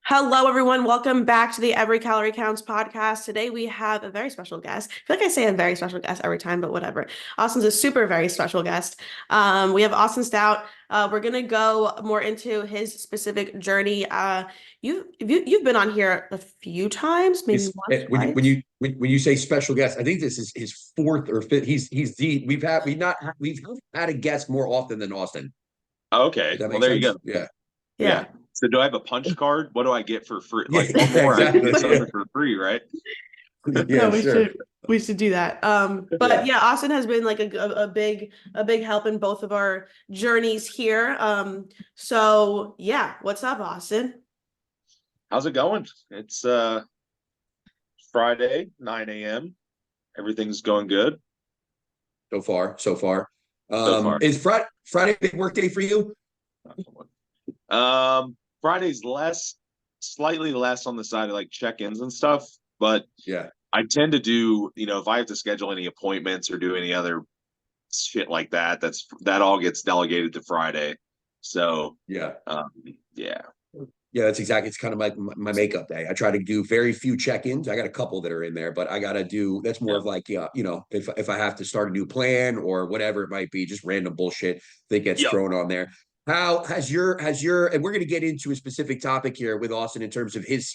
Hello, everyone. Welcome back to the Every Calorie Counts podcast. Today we have a very special guest. I feel like I say a very special guest every time, but whatever. Austin's a super very special guest. We have Austin Stout. We're gonna go more into his specific journey. You've been on here a few times, maybe once, twice. When you say special guest, I think this is his fourth or fifth. He's the we've had a guest more often than Austin. Does Okay, that well make there you sense? go. Yeah. Yeah. Yeah. So do I have a punch card? What do I get for free? Yeah, Like one yeah, more, I can exactly. get something for free, right? No, Yeah, we sure. should do that. But Yeah. yeah, Austin has been like a big help in both of our journeys here. So yeah, what's up, Austin? How's it going? It's Friday, 9 a.m. Everything's going good So far, so far. so far. Is Friday a big work day for you? Friday's slightly less on the side of like check-ins and stuff, but Yeah. I tend to do, if I have to schedule any appointments or do any other shit like that, that all gets delegated to Friday. So, Yeah. yeah. Yeah, that's exactly. It's kind of like my makeup day. I try to do very few check-ins. I got a couple that are in there, but I got to do. That's more Yeah. of like, yeah, if I have to start a new plan or whatever it might be, just random bullshit that gets Yep. thrown on there. How and we're going to get into a specific topic here with Austin in terms of his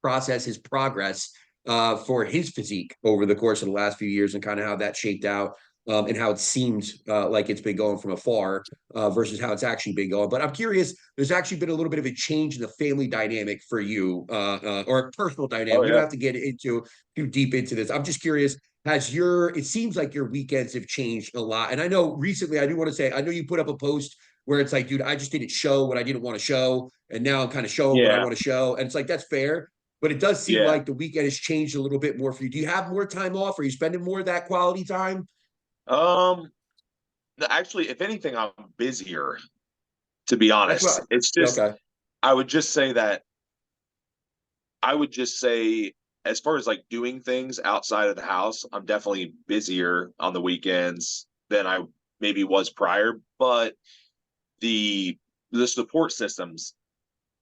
process, his progress for his physique over the course of the last few years and kind of how that shaped out. And how it seems like it's been going from afar versus how it's actually been going. But I'm curious, there's actually been a little bit of a change in the family dynamic for you or a personal dynamic. Oh We don't yeah. have to get into too deep into this. I'm just curious, it seems like your weekends have changed a lot. And I know recently, I do want to say, I know you put up a post where it's like, dude, I just didn't show what I didn't want to show. And now I'm kind of showing what I Yeah. want to show. And it's like, that's fair. But it does seem Yeah. like the weekend has changed a little bit more for you. Do you have more time off? Are you spending more of that quality time? Um, Actually, if anything, I'm busier, to be That's honest. what. It's Yeah, just okay. I would just say that I would just say as far as like doing things outside of the house, I'm definitely busier on the weekends than I maybe was prior, but the the support system's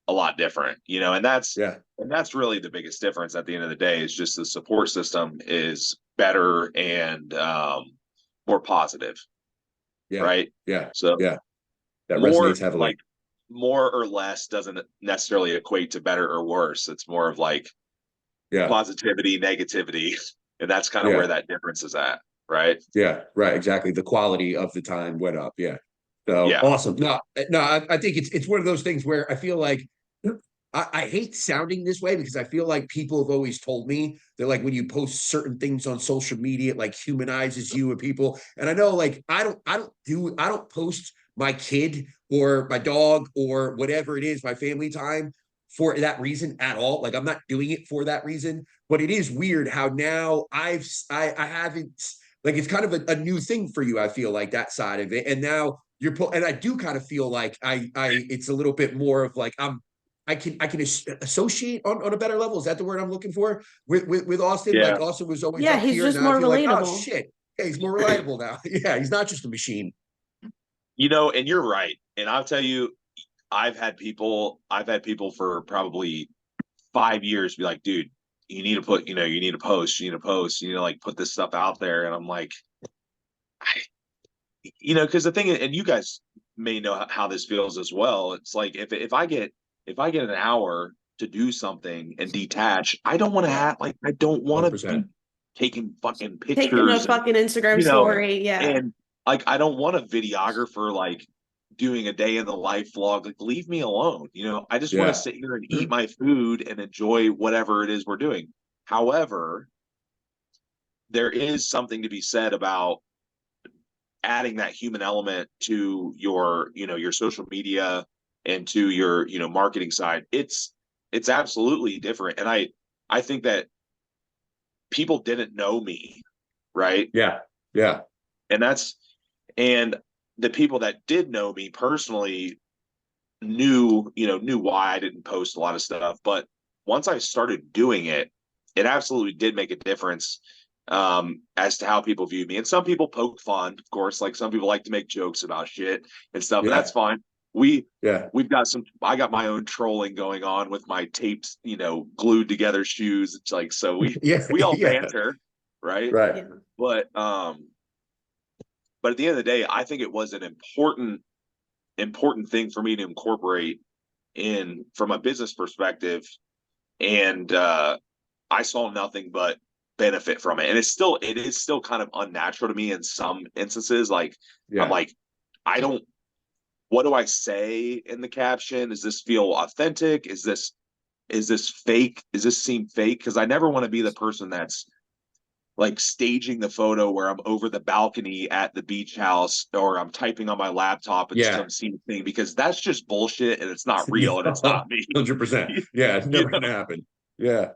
a lot different, and that's Yeah. and that's really the biggest difference at the end of the day is just the support system is better and more positive, Yeah. right? Yeah. So Yeah. That more resonates heavily. like more or less doesn't necessarily equate to better or worse. It's more of like Yeah. positivity, negativity, and that's kind of where Yeah. that difference is at, right? Yeah. Right. Exactly. The quality of the time went up. Yeah. So Yeah, awesome. No, I think it's one of those things where I feel like I hate sounding this way because I feel like people have always told me that like when you post certain things on social media, it like humanizes you and people. And I know like I don't post my kid or my dog or whatever it is, my family time for that reason at all. Like I'm not doing it for that reason. But it is weird how now I haven't like it's kind of a new thing for you. I feel like that side of it, and now and I do kind of feel like I it's a little bit more of like I can associate on a better level. Is that the word I'm looking for with Austin? Like yeah. Austin was always Yeah, up he's here, and just now I more feel like, oh relatable. shit, yeah, he's more reliable now. Yeah, he's not just a machine. And you're right. And I'll tell you, I've had people for probably 5 years be like, dude, you need to post, you need to like put this stuff out there. And I'm like, I, because the thing, and you guys may know how this feels as well. It's like if I get an hour to do something and detach, I don't want to Yeah, have like I don't want to be 100%. taking fucking Taking a pictures and fucking Instagram you know Yeah, story. Yeah. and like I don't want a videographer like doing a day in the life vlog. Like leave me alone. I just want to yeah, sit here and eat my food and enjoy whatever it is we're doing. However, there is something to be said about adding that human element to your social media and to your marketing side. It's absolutely different, and I think that people didn't know me, right? yeah, yeah, And that's and the people that did know me personally knew why I didn't post a lot of stuff. But once I started doing it, it absolutely did make a difference as to how people view me. And some people poke fun, of course, like some people like to make jokes about shit and stuff, and yeah, that's fine. we've got I got my own trolling going on with my taped, glued together shoes. It's like, so we all yeah, banter, right? right. Yeah. But at the end of the day, I think it was an important thing for me to incorporate in from a business perspective. And I saw nothing but benefit from it. And it is still kind of unnatural to me in some instances. Like, I'm Yeah. like, I don't, what do I say in the caption? Does this feel authentic? Is this fake? Does this seem fake? Because I never want to be the person that's like staging the photo where I'm over the balcony at the beach house, or I'm typing on my laptop and Yeah. some scene thing, because that's just bullshit and it's not real and it's not me. 100%. Yeah, it's You never know? gonna happen. Yeah.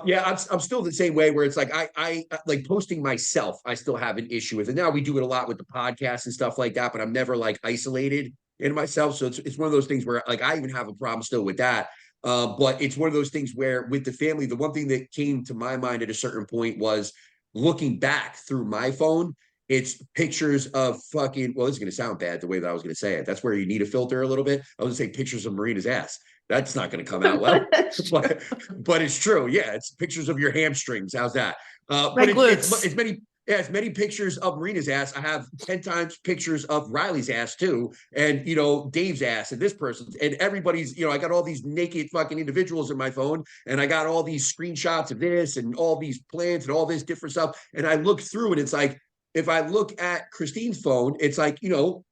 Yeah, I'm still the same way where it's like I like posting myself. I still have an issue with it. Now we do it a lot with the podcast and stuff like that, but I'm never like isolated in myself. So it's one of those things where like I even have a problem still with that. But it's one of those things where with the family, the one thing that came to my mind at a certain point was looking back through my phone. It's pictures of fucking, well, this is going to sound bad the way that I was going to say it. That's where you need a filter a little bit. I was going to say pictures of Marina's ass. That's not going to come out well, but it's true. Yeah, it's pictures of your hamstrings. How's that? My But glutes. it's many. Yeah, as many pictures of Marina's ass. I have 10 times pictures of Riley's ass too, and Dave's ass, and this person's, and everybody's. I got all these naked fucking individuals in my phone, and I got all these screenshots of this, and all these plants, and all this different stuff. And I look through, and it's like, if I look at Christine's phone, it's like,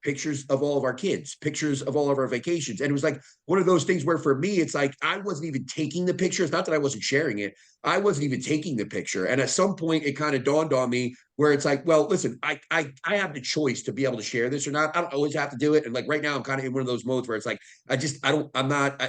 pictures of all of our kids, pictures of all of our vacations. And it was like one of those things where for me, it's like I wasn't even taking the picture. It's not that I wasn't sharing it. I wasn't even taking the picture. And at some point, it kind of dawned on me where it's like, well, listen, I have the choice to be able to share this or not. I don't always have to do it. And like right now, I'm kind of in one of those modes where it's like, I'm not,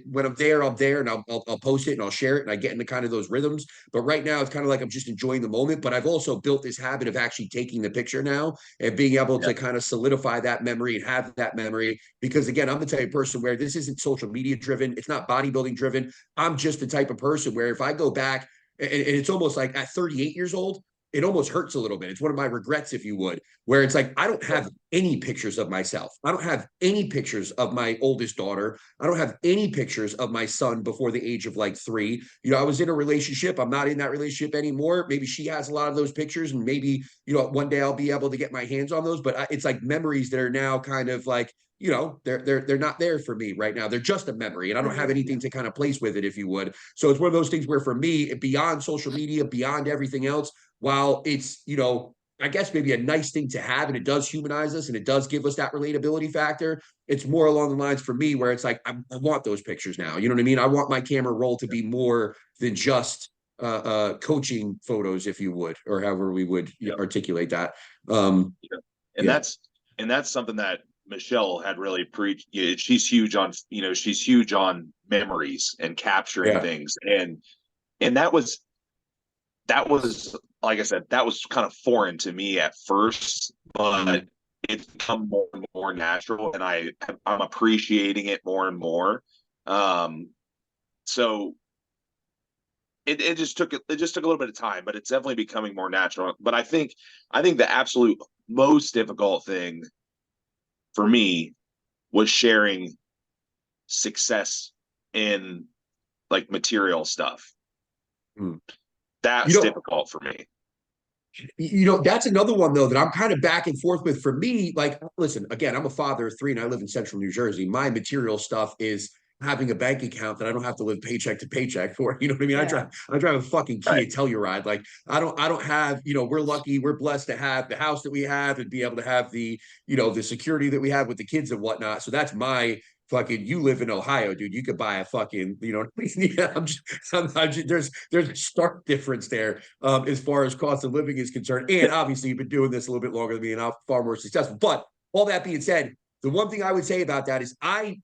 when I'm there, and I'll post it and I'll share it, and I get into kind of those rhythms. But right now, it's kind of like I'm just enjoying the moment. But I've also built this habit of actually taking the picture now and being able to kind of solidify that memory and have that memory. Because again, I'm the type of person where this isn't social media driven. It's not bodybuilding driven. I'm just the type of person where if I go back, and it's almost like at 38 years old, it almost hurts a little bit. It's one of my regrets, if you would, where it's like I don't have any pictures of myself. I don't have any pictures of my oldest daughter. I don't have any pictures of my son before the age of like 3. I was in a relationship. I'm not in that relationship anymore. Maybe she has a lot of those pictures, and maybe one day I'll be able to get my hands on those. But it's like memories that are now kind of like they're not there for me right now. They're just a memory, and I don't have anything to kind of place with it, if you would. So it's one of those things where for me, beyond social media, beyond everything else, while it's I guess maybe a nice thing to have, and it does humanize us and it does give us that relatability factor, it's more along the lines for me where it's like I want those pictures now. You know what I mean? I want my camera roll to be more than just coaching photos, if you would, or however we would articulate that. And that's something that Michelle had really preached. She's huge on memories and capturing things, and that was like I said, that was kind of foreign to me at first, but it's become more and more natural, and I'm appreciating it more and more. So it just took a little bit of time, but it's definitely becoming more natural. But I think the absolute most difficult thing for me was sharing success in like material stuff. That's difficult for me. That's another one though that I'm kind of back and forth with. For me, like, listen, again, I'm a father of 3 and I live in central New Jersey. My material stuff is having a bank account that I don't have to live paycheck to paycheck for. You know what I mean? Yeah. I drive a fucking Kia Right. Telluride. Like I don't have, we're lucky, we're blessed to have the house that we have and be able to have the, the security that we have with the kids and whatnot. So that's my fucking, you live in Ohio, dude. You could buy a fucking, yeah, there's a stark difference there as far as cost of living is concerned. And obviously, you've been doing this a little bit longer than me and I'm far more successful. But all that being said, the one thing I would say about that is I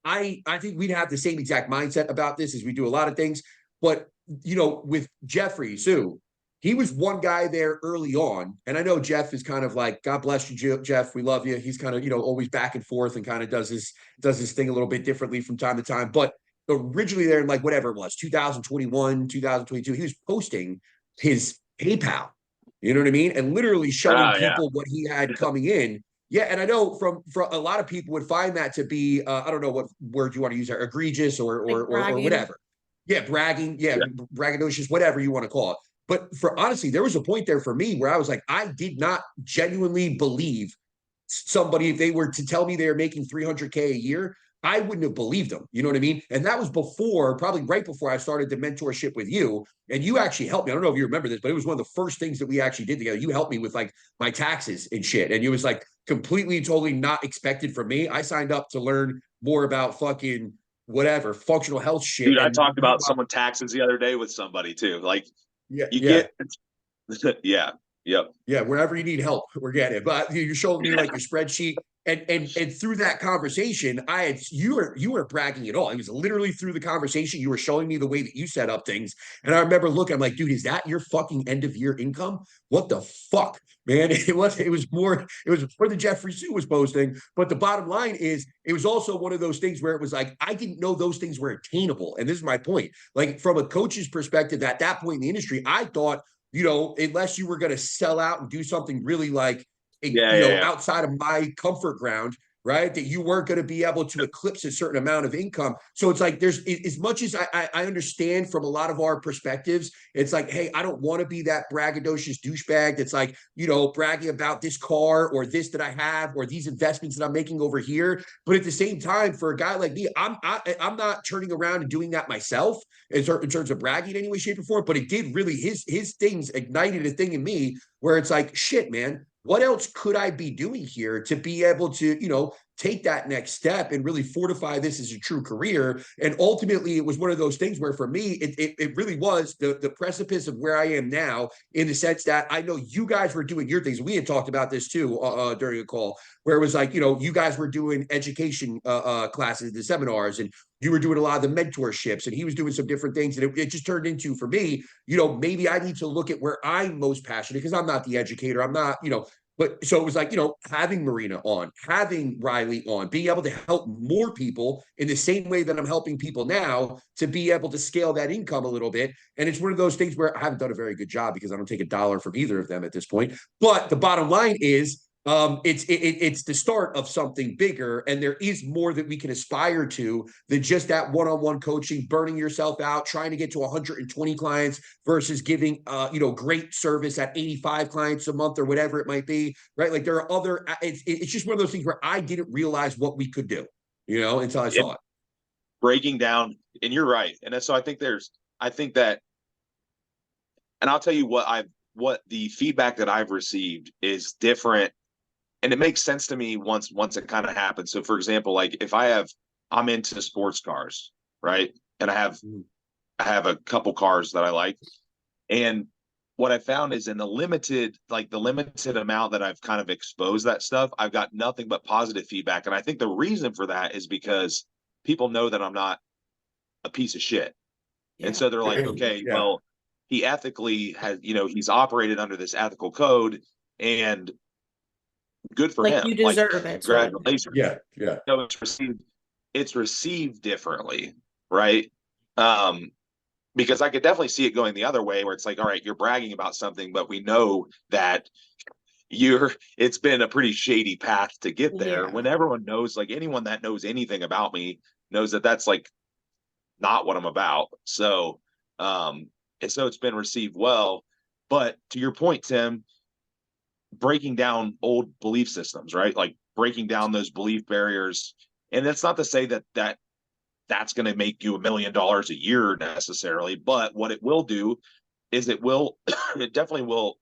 think we'd have the same exact mindset about this as we do a lot of things. But with Jeffrey Sue, he was one guy there early on. And I know Jeff is kind of like, God bless you, Jeff. We love you. He's kind of, always back and forth and kind of does his thing a little bit differently from time to time. But originally there in like whatever it was, 2021, 2022, he was posting his PayPal. You know what I mean? And literally showing people what he had coming in. Yeah, and I know from a lot of people would find that to be I don't know what word you want to use there, egregious Like or bragging. whatever. Yeah, bragging, yeah, Yeah. braggadocious, whatever you want to call it. But for honestly, there was a point there for me where I was like, I did not genuinely believe somebody, if they were to tell me they were making 300K a year, I wouldn't have believed them. You know what I mean? And that was before, probably right before I started the mentorship with you. And you actually helped me. I don't know if you remember this, but it was one of the first things that we actually did together. You helped me with like my taxes and shit. And it was like completely, totally not expected from me. I signed up to learn more about fucking whatever, functional health shit. Dude, I And talked about someone taxes the other day with somebody too. Like yeah, you yeah. get, yeah, yep. Yeah, wherever you need help, we're getting it. But you're showing me like your spreadsheet, and through that conversation, you were bragging at all. It was literally through the conversation you were showing me the way that you set up things, and I remember looking. I'm like, dude, is that your fucking end of year income? What the fuck, man? It was more. It was more than Jeffrey Sue was posting. But the bottom line is, it was also one of those things where it was like I didn't know those things were attainable, and this is my point. Like from a coach's perspective, at that point in the industry, I thought, unless you were going to sell out and do something really like, Yeah, yeah, yeah. outside of my comfort ground, right? That you weren't going to be able to eclipse a certain amount of income. So it's like, there's as much as I understand from a lot of our perspectives, it's like, hey, I don't want to be that braggadocious douchebag that's like, bragging about this car or this that I have or these investments that I'm making over here. But at the same time, for a guy like me, I'm not turning around and doing that myself in terms of bragging in any way, shape, or form. But it did really, his things ignited a thing in me where it's like, shit, man, what else could I be doing here to be able to, take that next step and really fortify this as a true career? And ultimately, it was one of those things where for me, it really was the precipice of where I am now, in the sense that I know you guys were doing your things. We had talked about this too during a call where it was like, you guys were doing education classes, the seminars, and you were doing a lot of the mentorships, and he was doing some different things. And it just turned into, for me, maybe I need to look at where I'm most passionate, because I'm not the educator. I'm not, but so it was like, having Marina on, having Riley on, being able to help more people in the same way that I'm helping people now, to be able to scale that income a little bit. And it's one of those things where I haven't done a very good job, because I don't take a dollar from either of them at this point. But the bottom line is, it's the start of something bigger, and there is more that we can aspire to than just that one-on-one coaching, burning yourself out, trying to get to 120 clients versus giving great service at 85 clients a month or whatever it might be, right? Like there are other, it's just one of those things where I didn't realize what we could do, until I saw it. Breaking down, and you're right. And so I think that, and I'll tell you what the feedback that I've received is different. And it makes sense to me once it kind of happens. So for example, like if I'm into sports cars, right? And I have a couple cars that I like. And what I found is in the limited amount that I've kind of exposed that stuff, I've got nothing but positive feedback. And I think the reason for that is because people know that I'm not a piece of shit. Yeah. And so they're like, okay, Yeah. well, he ethically has, he's operated under this ethical code, and good for Like him. you deserve it. Congratulations. Yeah. Yeah. No, it's received differently, right? Because I could definitely see it going the other way, where it's like, all right, you're bragging about something, but we know that it's been a pretty shady path to get there. Yeah. When everyone knows, like anyone that knows anything about me knows that that's like not what I'm about. So, and so it's been received well. But to your point, Tim, breaking down old belief systems, right? Like breaking down those belief barriers. And that's not to say that's going to make you $1 million a year necessarily, but what it will do is it definitely will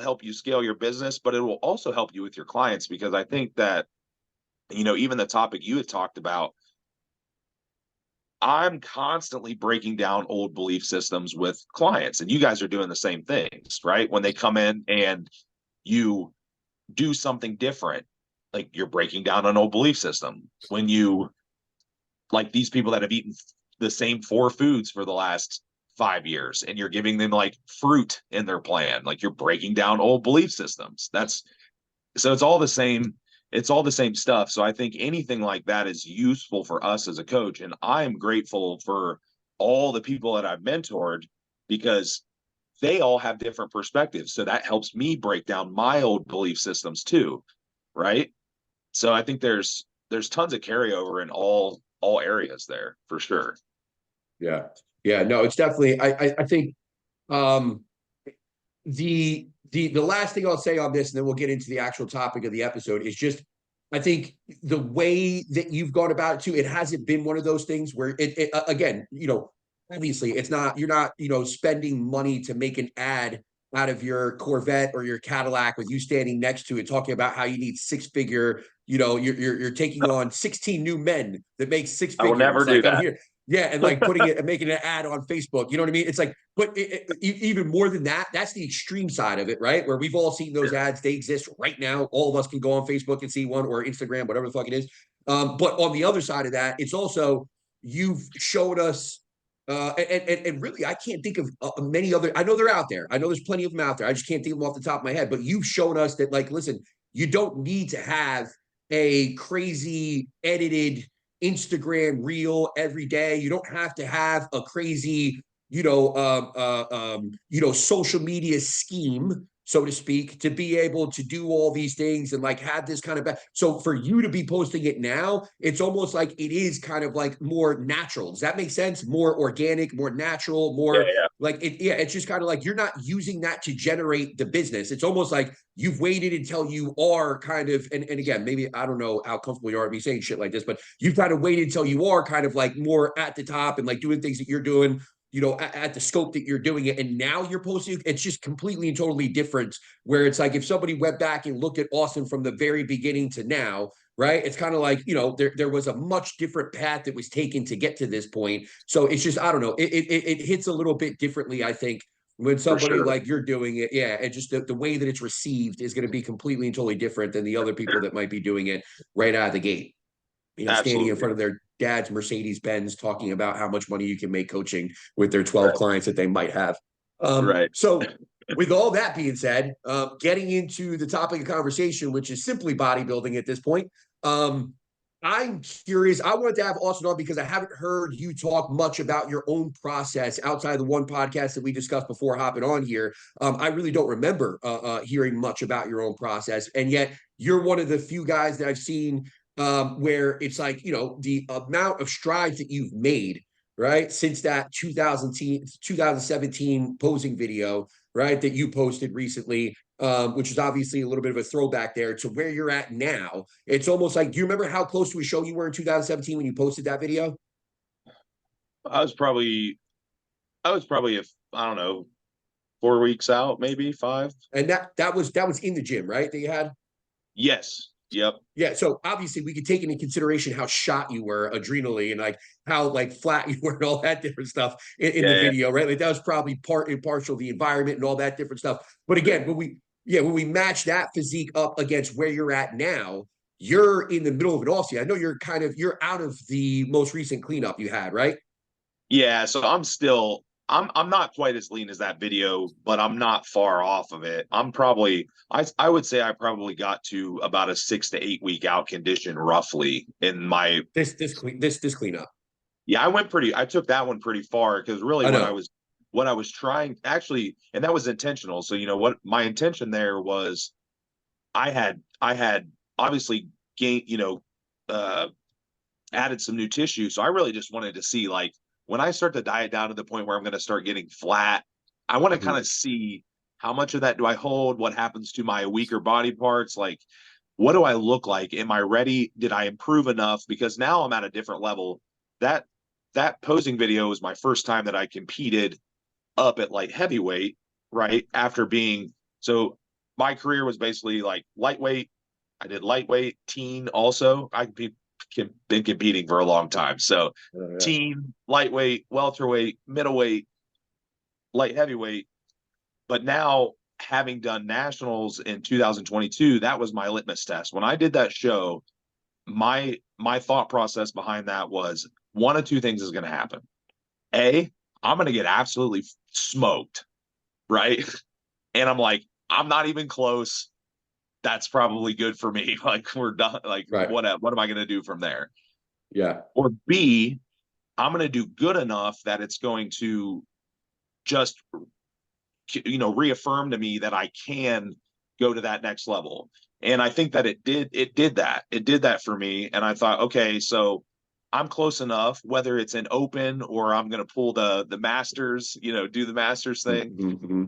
help you scale your business, but it will also help you with your clients, because I think that, even the topic you had talked about, I'm constantly breaking down old belief systems with clients, and you guys are doing the same things, right? When they come in and you do something different, like you're breaking down an old belief system. When you, like these people that have eaten the same 4 foods for the last 5 years, and you're giving them like fruit in their plan, like you're breaking down old belief systems. So it's all the same stuff. So I think anything like that is useful for us as a coach. And I'm grateful for all the people that I've mentored, because they all have different perspectives. So that helps me break down my old belief systems too. right? So I think there's tons of carryover in all areas there for sure. Yeah. Yeah. No, it's definitely, I think, um, the last thing I'll say on this, and then we'll get into the actual topic of the episode, is just I think the way that you've gone about it too, it hasn't been one of those things where it again, obviously it's not you're not, spending money to make an ad out of your Corvette or your Cadillac with you standing next to it talking about how you need six figure, you're taking on 16 new men that make six I will never figures. do Like I'm that. here. Yeah, and like putting it and making an ad on Facebook. You know what I mean? It's like, but even more than that, that's the extreme side of it, right? Where we've all seen those ads. They exist right now. All of us can go on Facebook and see one, or Instagram, whatever the fuck it is. But on the other side of that, it's also you've showed us, and really, I can't think of many other. I know they're out there. I know there's plenty of them out there. I just can't think of them off the top of my head. But you've shown us that, like, listen, you don't need to have a crazy edited Instagram reel every day. You don't have to have a crazy, social media scheme, so to speak, to be able to do all these things and like have this kind of. So for you to be posting it now, it's almost like it is kind of like more natural. Does that make sense? More organic, more natural, Yeah, more yeah, like it. Yeah, it's just kind of like you're not using that to generate the business. It's almost like you've waited until you are kind of, and again, maybe I don't know how comfortable you are with me saying shit like this, but you've kind of waited until you are kind of like more at the top and like doing things that you're doing, at the scope that you're doing it. And now you're posting, it's just completely and totally different. Where it's like if somebody went back and looked at Austin from the very beginning to now, right? It's kind of like, there was a much different path that was taken to get to this point. So it's just, I don't know, it hits a little bit differently, I think, when for somebody sure. like you're doing it. Yeah. And just the way that it's received is going to be completely and totally different than the other people that might be doing it right out of the gate, standing in Absolutely. front of their dad's Mercedes Benz talking about how much money you can make coaching with their 12 Right. clients that they might have. Right. So with all that being said, getting into the topic of conversation, which is simply bodybuilding at this point, I'm curious. I wanted to have Austin on because I haven't heard you talk much about your own process outside of the one podcast that we discussed before hopping on here. I really don't remember hearing much about your own process. And yet you're one of the few guys that I've seen where it's like, the amount of strides that you've made, right, since that 2017 posing video, right, that you posted recently, which is obviously a little bit of a throwback there to where you're at now. It's almost like, do you remember how close to a show you were in 2017 when you posted that video? I was probably if I don't know, 4 weeks out, maybe five. And that was in the gym, right? That you had? Yes. Yep. Yeah, so obviously we could take into consideration how shot you were adrenally and like how like flat you were and all that different stuff in the Yeah. video, right? Like that was probably part and partial of the environment and all that different stuff. But Yeah. again, when we match that physique up against where you're at now, you're in the middle of it all. See, I know you're out of the most recent cleanup you had, right? Yeah, so I'm not quite as lean as that video, but I'm not far off of it. I'm probably I would say I probably got to about a 6 to 8 week out condition roughly in my. This cleanup. Yeah, I took that one pretty far because really I know. what I was trying actually, and that was intentional. So you know what my intention there was, I had obviously gained, uh added some new tissue. So I really just wanted to see, like, when I start to diet down to the point where I'm going to start getting flat, I want to kind of see how much of that do I hold? What happens to my weaker body parts? Like, what do I look like? Am I ready? Did I improve enough? Because now I'm at a different level. That that posing video was my first time that I competed up at light heavyweight, right? After being so my career was basically like lightweight. I did lightweight, teen also. Been competing for a long time. So Yeah. teen, lightweight, welterweight, middleweight, light heavyweight. But now having done nationals in 2022, that was my litmus test. When I did that show, my thought process behind that was one of two things is going to happen. A, I'm going to get absolutely smoked, right? And I'm like, I'm not even close. That's probably good for me. Like we're done. Like Right. what am I going to do from there? Yeah. Or B, I'm going to do good enough that it's going to just, reaffirm to me that I can go to that next level. And I think that it did that for me. And I thought, okay, so I'm close enough, whether it's an open or I'm going to pull the masters, do the masters thing. Mm-hmm.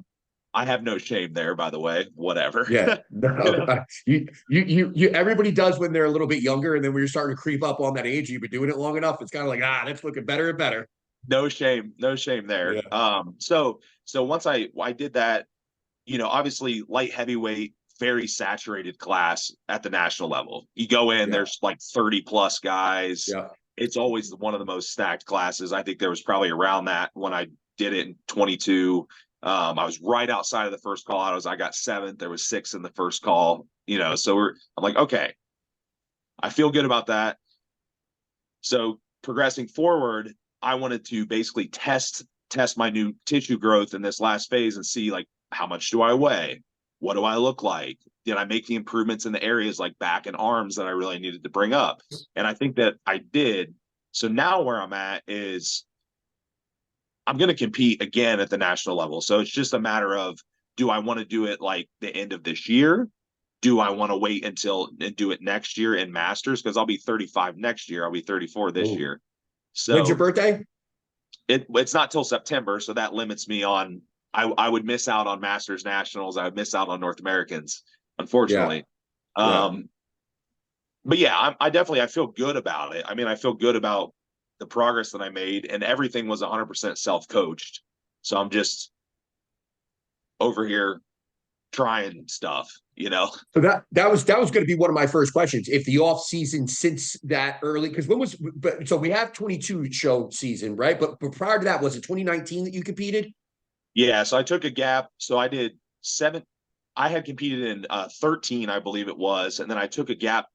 I have no shame there, by the way, whatever. Yeah, no, you everybody does when they're a little bit younger, and then when you're starting to creep up on that age, you've been doing it long enough. It's kind of like, that's looking better and better. No shame there. Yeah. So once I did that, obviously light heavyweight, very saturated class at the national level. You go in, there's like 30 plus guys. Yeah. It's always one of the most stacked classes. I think there was probably around that when I did it in 22. I was right outside of the first call. I got 7th. There was 6 in the first call, so I'm like, okay, I feel good about that. So progressing forward, I wanted to basically test my new tissue growth in this last phase and see, like, how much do I weigh? What do I look like? Did I make the improvements in the areas like back and arms that I really needed to bring up? And I think that I did. So now where I'm at is I'm going to compete again at the national level. So it's just a matter of, do I want to do it like the end of this year? Do I want to wait until and do it next year in masters? Because I'll be 35 next year. I'll be 34 this year. So when's your birthday? It's not till September. So that limits me on, I would miss out on masters nationals. I would miss out on North Americans, unfortunately. Yeah. But yeah, I feel good about it. I mean, I feel good about the progress that I made, and everything was 100% self-coached. So I'm just over here trying stuff, So that was going to be one of my first questions. If the off season since that early, because so we have 22 show season, right? But prior to that, was it 2019 that you competed? Yeah, so I took a gap. So I did 7. I had competed in 13, I believe it was, and then I took a gap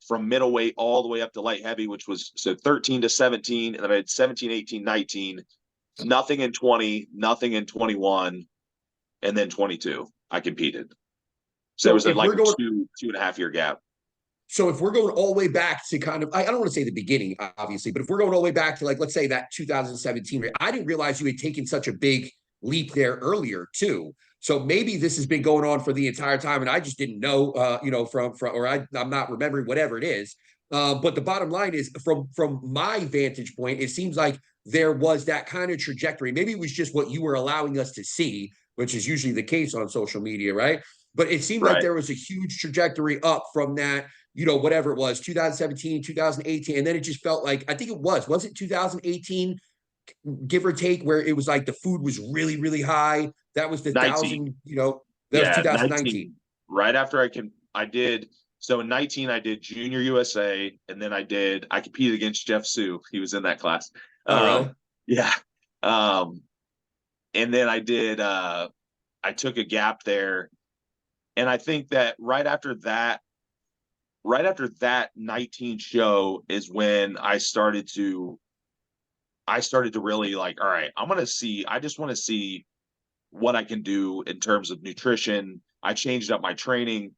from middleweight all the way up to light heavy, which was so 13 to 17, and then I had 17, 18, 19, nothing in 20, nothing in 21, and then 22 I competed. So it was like a 2.5 year gap. So if we're going all the way back to kind of, I don't want to say the beginning, obviously, but if we're going all the way back to, like, let's say that 2017, I didn't realize you had taken such a big leap there earlier too. So maybe this has been going on for the entire time, and I just didn't know, or I'm not remembering, whatever it is. But the bottom line is, from my vantage point, it seems like there was that kind of trajectory. Maybe it was just what you were allowing us to see, which is usually the case on social media, right? But it seemed like there was a huge trajectory up from that, whatever it was, 2017, 2018. And then it just felt like, I think was it 2018, give or take, where it was like the food was really, really high. That was the 19. 1,000, that was 2019. 19. Right after I did. So in 19, I did Junior USA, and then I competed against Jeff Sue. He was in that class. Oh, really? Yeah. And then I took a gap there. And I think that right after that 19 show is when I started to really, like, all right, I just want to see what I can do in terms of nutrition. I changed up my training.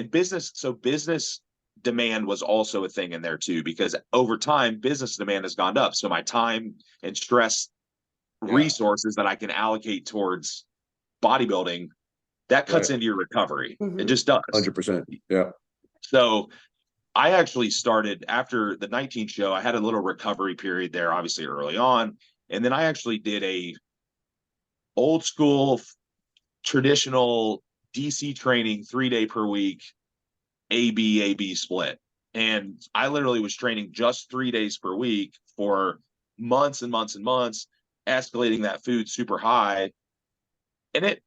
Business demand was also a thing in there too, because over time, business demand has gone up. So my time and stress resources that I can allocate towards bodybuilding, that cuts into your recovery. Mm-hmm. It just does. 100%. Yeah. So I actually started after the 19 show. I had a little recovery period there, obviously early on. And then I actually did a old school traditional DC training, 3-day per week, AB split. And I literally was training just 3 days per week for months and months and months, escalating that food super high. And it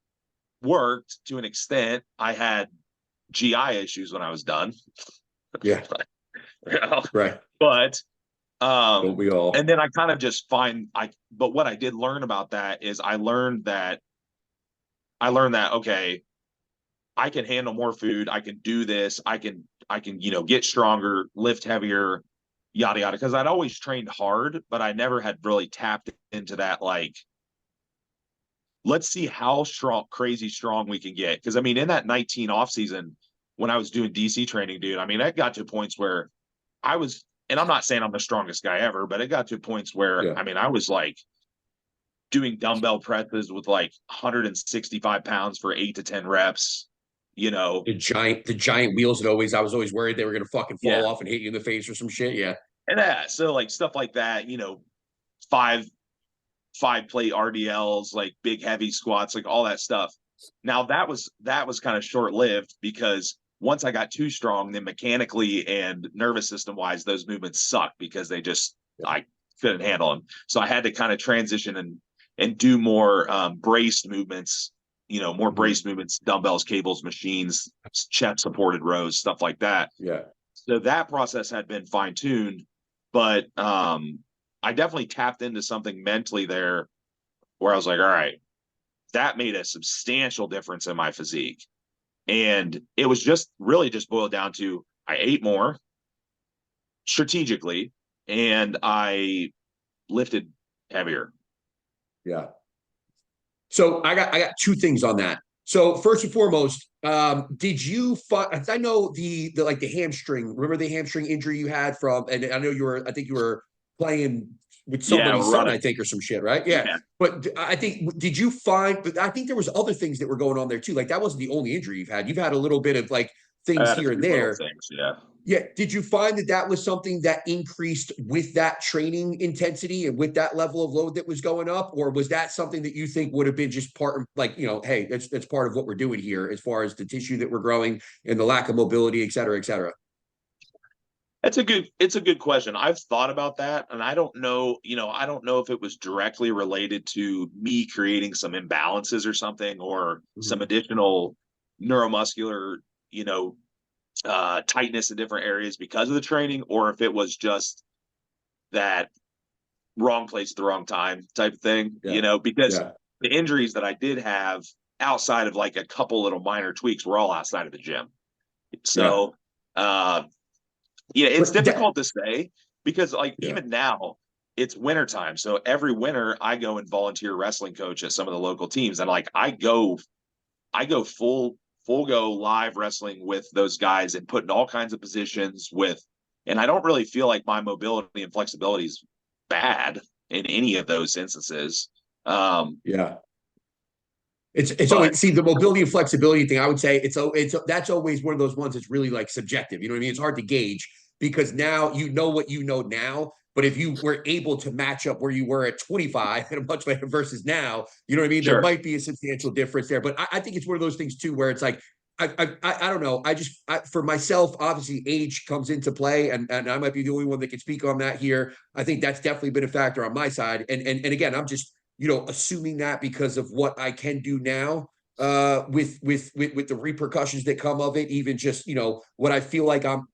worked to an extent. I had GI issues when I was done. Yeah. Right. But don't we all? And then I kind of just but what I did learn about that is I learned that okay, I can handle more food, I can do this, I can get stronger, lift heavier, yada yada, because I'd always trained hard, but I never had really tapped into that, like, let's see how crazy strong we can get. Because I mean, in that 19 off season, when I was doing DC training, dude, I mean, I got to points where I was, and I'm not saying I'm the strongest guy ever, but it got to points where, I mean, I was like doing dumbbell presses with like 165 pounds for 8 to 10 reps, you know. The giant wheels that I was always worried they were gonna fucking fall Yeah. off and hit you in the face or some shit. Yeah. And so like stuff like that, you know, five plate RDLs, like big heavy squats, like all that stuff. Now that was kind of short lived, because once I got too strong, then mechanically and nervous system wise, those movements suck, because I couldn't handle them. So I had to kind of transition and do more braced movements, you know, more braced movements, dumbbells, cables, machines, chest supported rows, stuff like that. Yeah. So that process had been fine tuned, but I definitely tapped into something mentally there where I was like, all right, that made a substantial difference in my physique. And it was just really just boiled down to I ate more strategically and I lifted heavier. Yeah. So I got two things on that. So first and foremost, did you find, I know the like the hamstring, remember the hamstring injury you had from, and I know I think you were playing with Yeah, somebody's we're son, I running. think, or some shit, right? Yeah. Yeah. But I think, did you find, but I think there was other things that were going on there too. Like that wasn't the only injury you've had. You've had a little bit of like I things had a here and few little there. things. Yeah. Yeah. Did you find that that was something that increased with that training intensity and with that level of load that was going up? Or was that something that you think would have been just part of, like, you know, hey, that's part of what we're doing here as far as the tissue that we're growing and the lack of mobility, et cetera, et cetera? It's a good question. I've thought about that, and I don't know, you know, I don't know if it was directly related to me creating some imbalances or something, or some additional neuromuscular, you know, tightness in different areas because of the training, or if it was just that wrong place at the wrong time type of thing, Yeah. you know, because Yeah. the injuries that I did have outside of like a couple little minor tweaks were all outside of the gym. Yeah. So, yeah, it's But difficult to say, because like yeah. even now it's wintertime. So every winter I go and volunteer wrestling coach at some of the local teams. And like I go full go live wrestling with those guys and put in all kinds of positions with, and I don't really feel like my mobility and flexibility is bad in any of those instances. Yeah. It's But always, see, the mobility and flexibility thing. I would say it's that's always one of those ones that's really like subjective. You know what I mean? It's hard to gauge because now you know what you know now. But if you were able to match up where you were at 25 and a much later versus now, you know what I mean? There sure. might be a substantial difference there. But I think it's one of those things too where it's like I don't know. For myself, obviously age comes into play, and I might be the only one that can speak on that here. I think that's definitely been a factor on my side. And again, I'm just, you know, assuming that because of what I can do now, with the repercussions that come of it, even just, you know, what I feel like I'm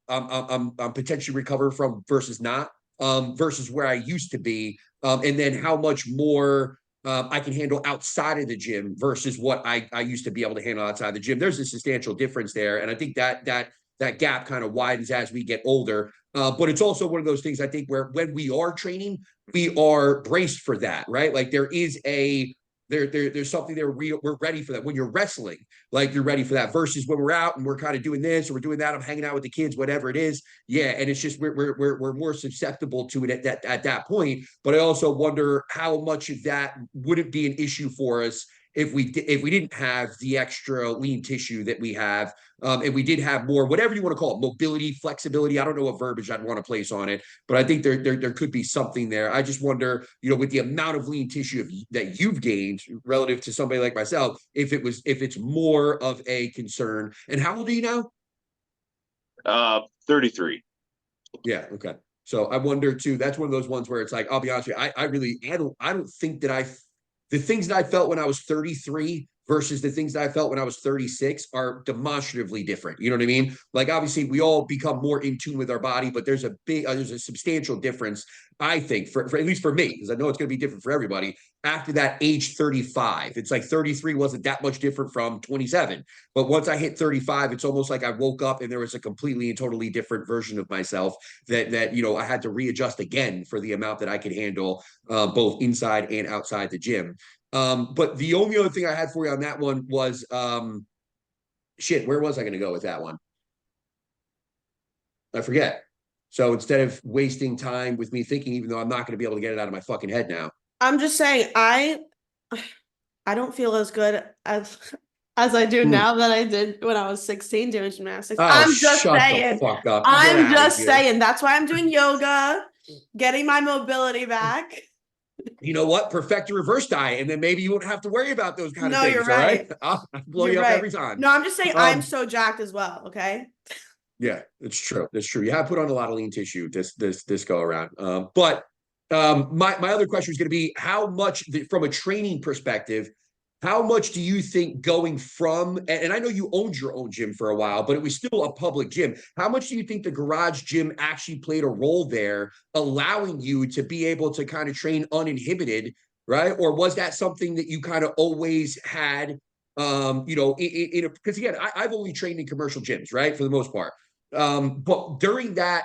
potentially recover from versus not, versus where I used to be, and then how much more I can handle outside of the gym versus what I used to be able to handle outside the gym. There's a substantial difference there, and I think that gap kind of widens as we get older. But it's also one of those things I think where when we are training, we are braced for that, right? Like there is there's something there. We're ready for that. When you're wrestling, like you're ready for that, versus when we're out and we're kind of doing this or we're doing that, I'm hanging out with the kids, whatever it is. Yeah. And it's just we're more susceptible to it at that point. But I also wonder how much of that wouldn't be an issue for us if we didn't have the extra lean tissue that we have, and we did have more, whatever you want to call it, mobility, flexibility. I don't know what verbiage I'd want to place on it, but I think there could be something there. I just wonder, you know, with the amount of lean tissue that you've gained relative to somebody like myself, if it's more of a concern. And how old are you now? 33. Yeah. Okay. So I wonder too. That's one of those ones where it's like, I'll be honest with you, I don't think that the things that I felt when I was 33 versus the things that I felt when I was 36 are demonstratively different. You know what I mean? Like obviously we all become more in tune with our body, but there's a substantial difference, I think, for at least for me, because I know it's going to be different for everybody. After that age 35, it's like 33 wasn't that much different from 27. But once I hit 35, it's almost like I woke up and there was a completely and totally different version of myself that you know I had to readjust again for the amount that I could handle, both inside and outside the gym. But the only other thing I had for you on that one was shit. Where was I going to go with that one? I forget. So instead of wasting time with me thinking, even though I'm not going to be able to get it out of my fucking head now. I'm just saying, I don't feel as good as as I do Hmm. now that I did when I was 16 doing gymnastics. Oh, I'm just shut the saying. fuck up. Get I'm out of just here. saying. That's why I'm doing yoga, getting my mobility back. You know what? Perfect your reverse diet, and then maybe you won't have to worry about those kind of No, you're things. All right. right. I'll blow You're you up right. every time. No, I'm just saying I'm Um, so jacked as well. Okay. yeah, it's true. It's true. You have put on a lot of lean tissue this go around. But my other question is going to be how much from a training perspective, how much do you think going from and I know you owned your own gym for a while, but it was still a public gym. How much do you think the garage gym actually played a role there, allowing you to be able to kind of train uninhibited, right? Or was that something that you kind of always had? Because again, I've only trained in commercial gyms, right, for the most part. But during that,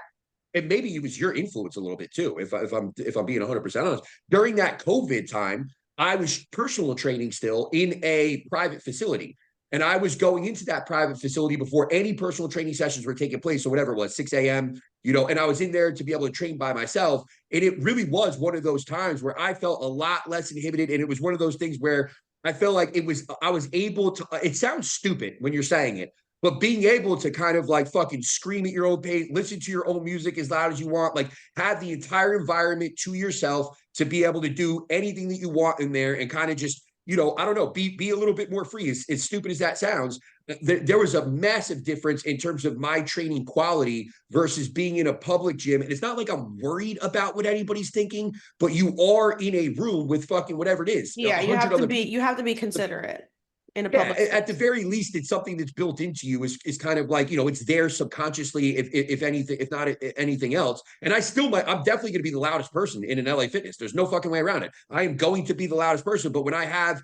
and maybe it was your influence a little bit too, if I'm being 100% honest. During that COVID time, I was personal training still in a private facility. And I was going into that private facility before any personal training sessions were taking place, or whatever it was, 6 a.m., and I was in there to be able to train by myself. And it really was one of those times where I felt a lot less inhibited. And it was one of those things where I felt like I was able to, it sounds stupid when you're saying it, but being able to kind of like fucking scream at your own pace, listen to your own music as loud as you want, like have the entire environment to yourself to be able to do anything that you want in there and kind of just, I don't know, be a little bit more free. As stupid as that sounds, there was a massive difference in terms of my training quality versus being in a public gym. And it's not like I'm worried about what anybody's thinking, but you are in a room with fucking whatever it is, Yeah, 100 other people. you have to be considerate in a Yeah, public at the space. very least, it's something that's built into you. Is kind of like it's there subconsciously, if anything, if not anything else. And I'm definitely going to be the loudest person in an LA Fitness. There's no fucking way around it. I am going to be the loudest person. But when I have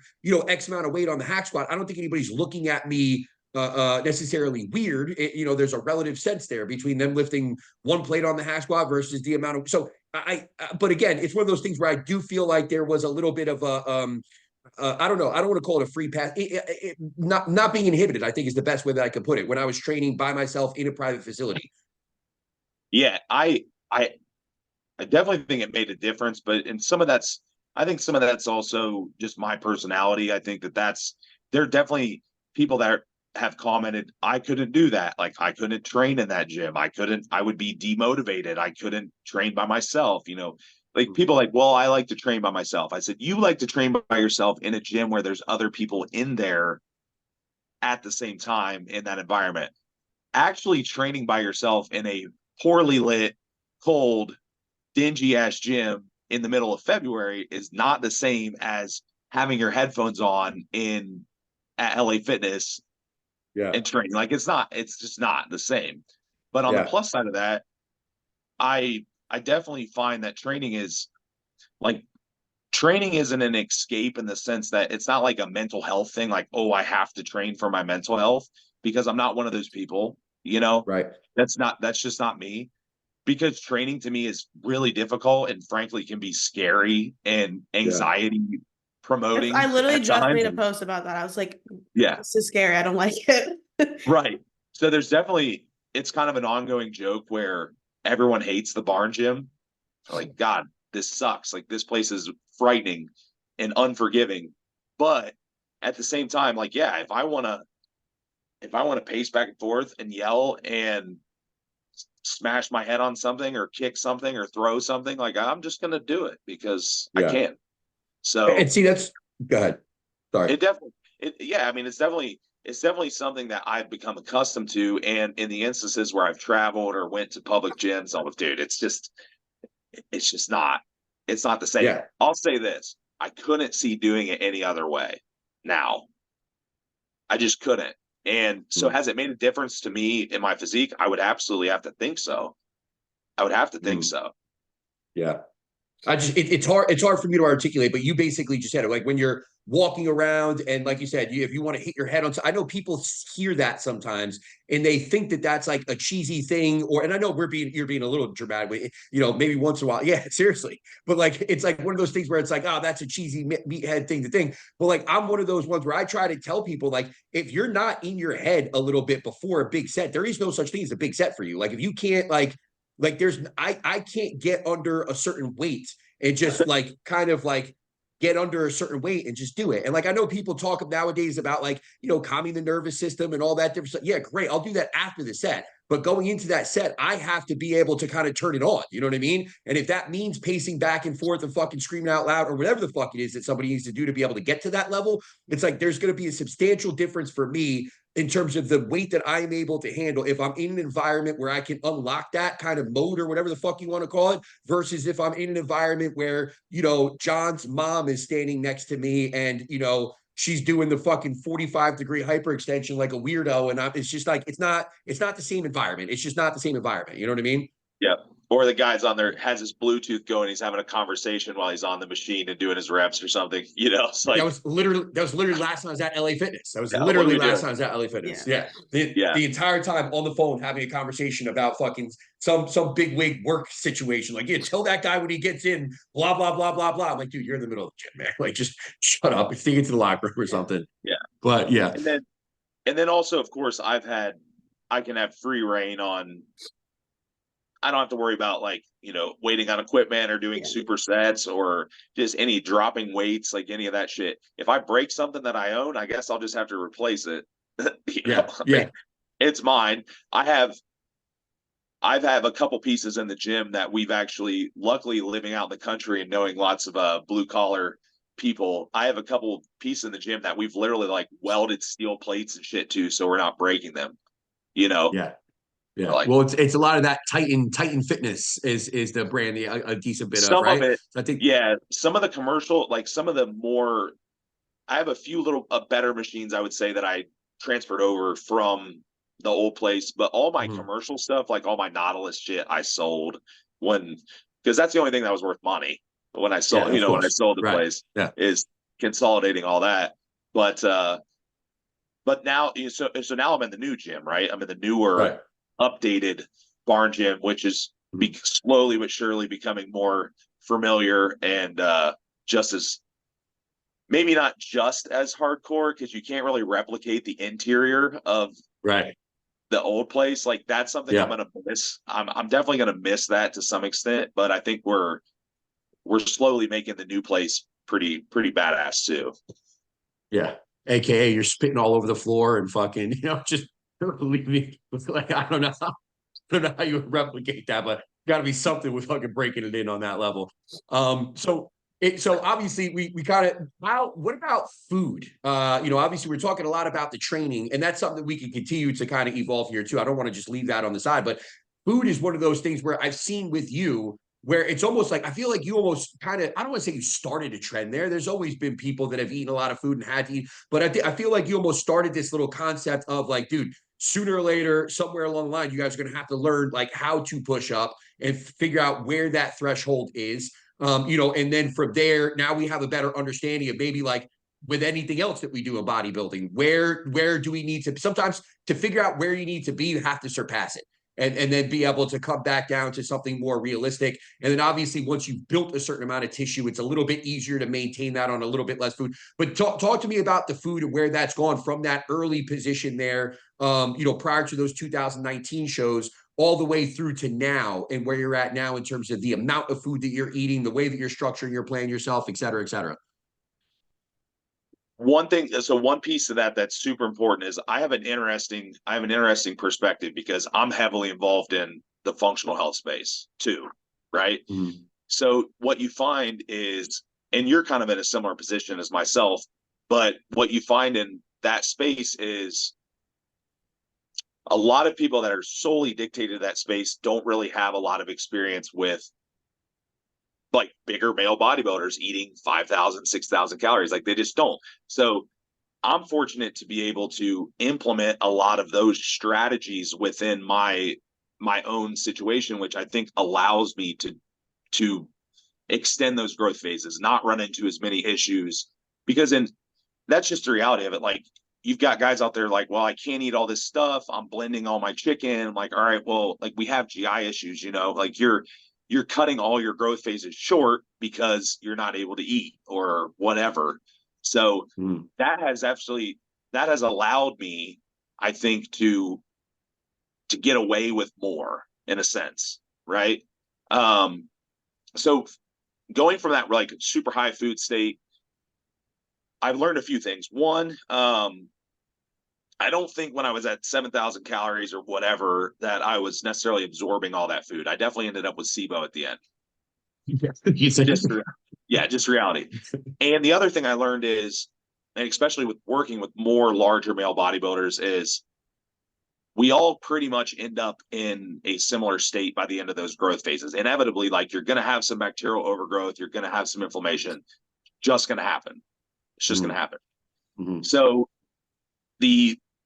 X amount of weight on the hack squat, I don't think anybody's looking at me necessarily weird. There's a relative sense there between them lifting one plate on the hack squat versus the amount of. So but again, it's one of those things where I do feel like there was a little bit of a I don't know. I don't want to call it a free pass. Not being inhibited, I think, is the best way that I could put it. When I was training by myself in a private facility. Yeah, I definitely think it made a difference, but I think some of that's also just my personality. I think there are definitely people that have commented, I couldn't do that. Like I couldn't train in that gym. I would be demotivated. I couldn't train by myself, like people like, well, I like to train by myself. I said, you like to train by yourself in a gym where there's other people in there at the same time in that environment. Actually training by yourself in a poorly lit, cold, dingy ass gym in the middle of February is not the same as having your headphones on in at LA Fitness Yeah. and training. Like it's just not the same. But on the Yeah. plus side of that, I definitely find that like training isn't an escape in the sense that it's not like a mental health thing, like, oh, I have to train for my mental health, because I'm not one of those people, Right. that's just not me, because training to me is really difficult and frankly can be scary and Yeah. anxiety I promoting literally at just times. made a And post about that. I was like, yeah, this is scary. I don't like it. right. So it's kind of an ongoing joke where everyone hates the barn gym. Like, God, this sucks. Like, this place is frightening and unforgiving. But at the same time, like, yeah, if I want to pace back and forth and yell and smash my head on something or kick something or throw something, like, I'm just gonna do it because I Yeah. can. And So see, that's go ahead. Sorry. it definitely yeah, I mean it's definitely something that I've become accustomed to. And in the instances where I've traveled or went to public gyms, I'm like, dude, it's just not it's not the same. Yeah. I'll say this. I couldn't see doing it any other way now. I just couldn't. And so Mm. has it made a difference to me in my physique? I would absolutely have to think so. I would have to think Mm. so. Yeah. It's hard for me to articulate, but you basically just said it. Like when you're walking around and like you said, if you want to hit your head on, I know people hear that sometimes and they think that that's like a cheesy thing, and I know you're being a little dramatic, but maybe once in a while. Yeah, seriously. But like, it's like one of those things where it's like, oh, that's a cheesy meathead thing to think. But like, I'm one of those ones where I try to tell people, like, if you're not in your head a little bit before a big set, there is no such thing as a big set for you. Like if you can't like there's I can't get under a certain weight and just like kind of like get under a certain weight and just do it. And like, I know people talk nowadays about like, you know, calming the nervous system and all that different stuff. Yeah, great. I'll do that after the set. But going into that set, I have to be able to kind of turn it on. You know what I mean? And if that means pacing back and forth and fucking screaming out loud or whatever the fuck it is that somebody needs to do to be able to get to that level, it's like there's going to be a substantial difference for me in terms of the weight that I'm able to handle if I'm in an environment where I can unlock that kind of mode or whatever the fuck you want to call it, versus if I'm in an environment where, you know, John's mom is standing next to me and, you know, she's doing the fucking 45-degree hyperextension like a weirdo. And it's just like, it's not the same environment. It's just not the same environment. You know what I mean? Yeah. Or the guy's on there, has his Bluetooth going, he's having a conversation while he's on the machine and doing his reps or something. You know, it's like that was literally last time I was at LA Fitness. That was yeah, literally last time I was at LA Fitness. Yeah. The entire time on the phone having a conversation about fucking some big wig work situation. Like, yeah, tell that guy when he gets in, blah, blah, blah, blah, blah. I'm like, dude, you're in the middle of the gym, man. Like, just shut up and take it to the locker room or something. Yeah. But yeah. And then also, of course, I can have free reign on, I don't have to worry about like, you know, waiting on equipment or doing supersets or just any dropping weights, like any of that shit. If I break something that I own, I guess I'll just have to replace it. Yeah. It's mine. I've had a couple pieces in the gym that we've actually, luckily living out in the country and knowing lots of blue collar people, I have a couple pieces in the gym that we've literally like welded steel plates and shit to, so we're not breaking them, you know? Yeah. Yeah. Like, well, it's a lot of that Titan Fitness is the brand a decent bit of, right? Some of it, I think some of the commercial, like some of the more, I have a few little better machines, I would say, that I transferred over from the old place, but all my commercial stuff, like all my Nautilus shit, I sold because that's the only thing that was worth money when I sold, when I sold the place, is consolidating all that. But now, so now I'm in the new gym, right? I'm in the newer, updated barn gym, which is slowly but surely becoming more familiar and just as, maybe not just as hardcore, because you can't really replicate the interior of the old place. Like that's something I'm gonna miss. I'm definitely gonna miss that to some extent, but I think we're slowly making the new place pretty badass too. Yeah. AKA you're spitting all over the floor and fucking, just leave me like, I don't know how you would replicate that, but got to be something with fucking breaking it in on that level. So obviously we kind of, what about food? Obviously we're talking a lot about the training, and that's something that we can continue to kind of evolve here too. I don't want to just leave that on the side, but food is one of those things where I've seen with you where it's almost like, I feel like you almost kind of, I don't want to say you started a trend there. There's always been people that have eaten a lot of food and had to eat, but I feel like you almost started this little concept of like, dude, sooner or later, somewhere along the line, you guys are going to have to learn like how to push up and figure out where that threshold is. And then from there, now we have a better understanding of maybe like with anything else that we do in bodybuilding, where do we need to, sometimes to figure out where you need to be, you have to surpass it. And then be able to come back down to something more realistic. And then obviously once you've built a certain amount of tissue, it's a little bit easier to maintain that on a little bit less food. But talk to me about the food and where that's gone from that early position there, prior to those 2019 shows, all the way through to now, and where you're at now in terms of the amount of food that you're eating, the way that you're structuring your plan yourself, et cetera, et cetera. One piece of that's super important is I have an interesting perspective because I'm heavily involved in the functional health space too, right? Mm-hmm. So what you find is, and you're kind of in a similar position as myself, but what you find in that space is a lot of people that are solely dictated to that space don't really have a lot of experience with like bigger male bodybuilders eating 5,000, 6,000 calories. Like they just don't. So I'm fortunate to be able to implement a lot of those strategies within my own situation, which I think allows me to extend those growth phases, not run into as many issues, because that's just the reality of it. Like you've got guys out there like, well, I can't eat all this stuff. I'm blending all my chicken. I'm like, all right, well, like we have GI issues, like you're cutting all your growth phases short because you're not able to eat or whatever. So that has allowed me, I think, to get away with more in a sense. Right. So going from that like super high food state I've learned a few things. One, I don't think when I was at 7,000 calories or whatever that I was necessarily absorbing all that food. I definitely ended up with SIBO at the end. You said Just yeah, just reality. And the other thing I learned is, and especially with working with more larger male bodybuilders, is we all pretty much end up in a similar state by the end of those growth phases. Inevitably, like you're going to have some bacterial overgrowth, you're going to have some inflammation, just going to happen. It's just going to happen. Mm-hmm. So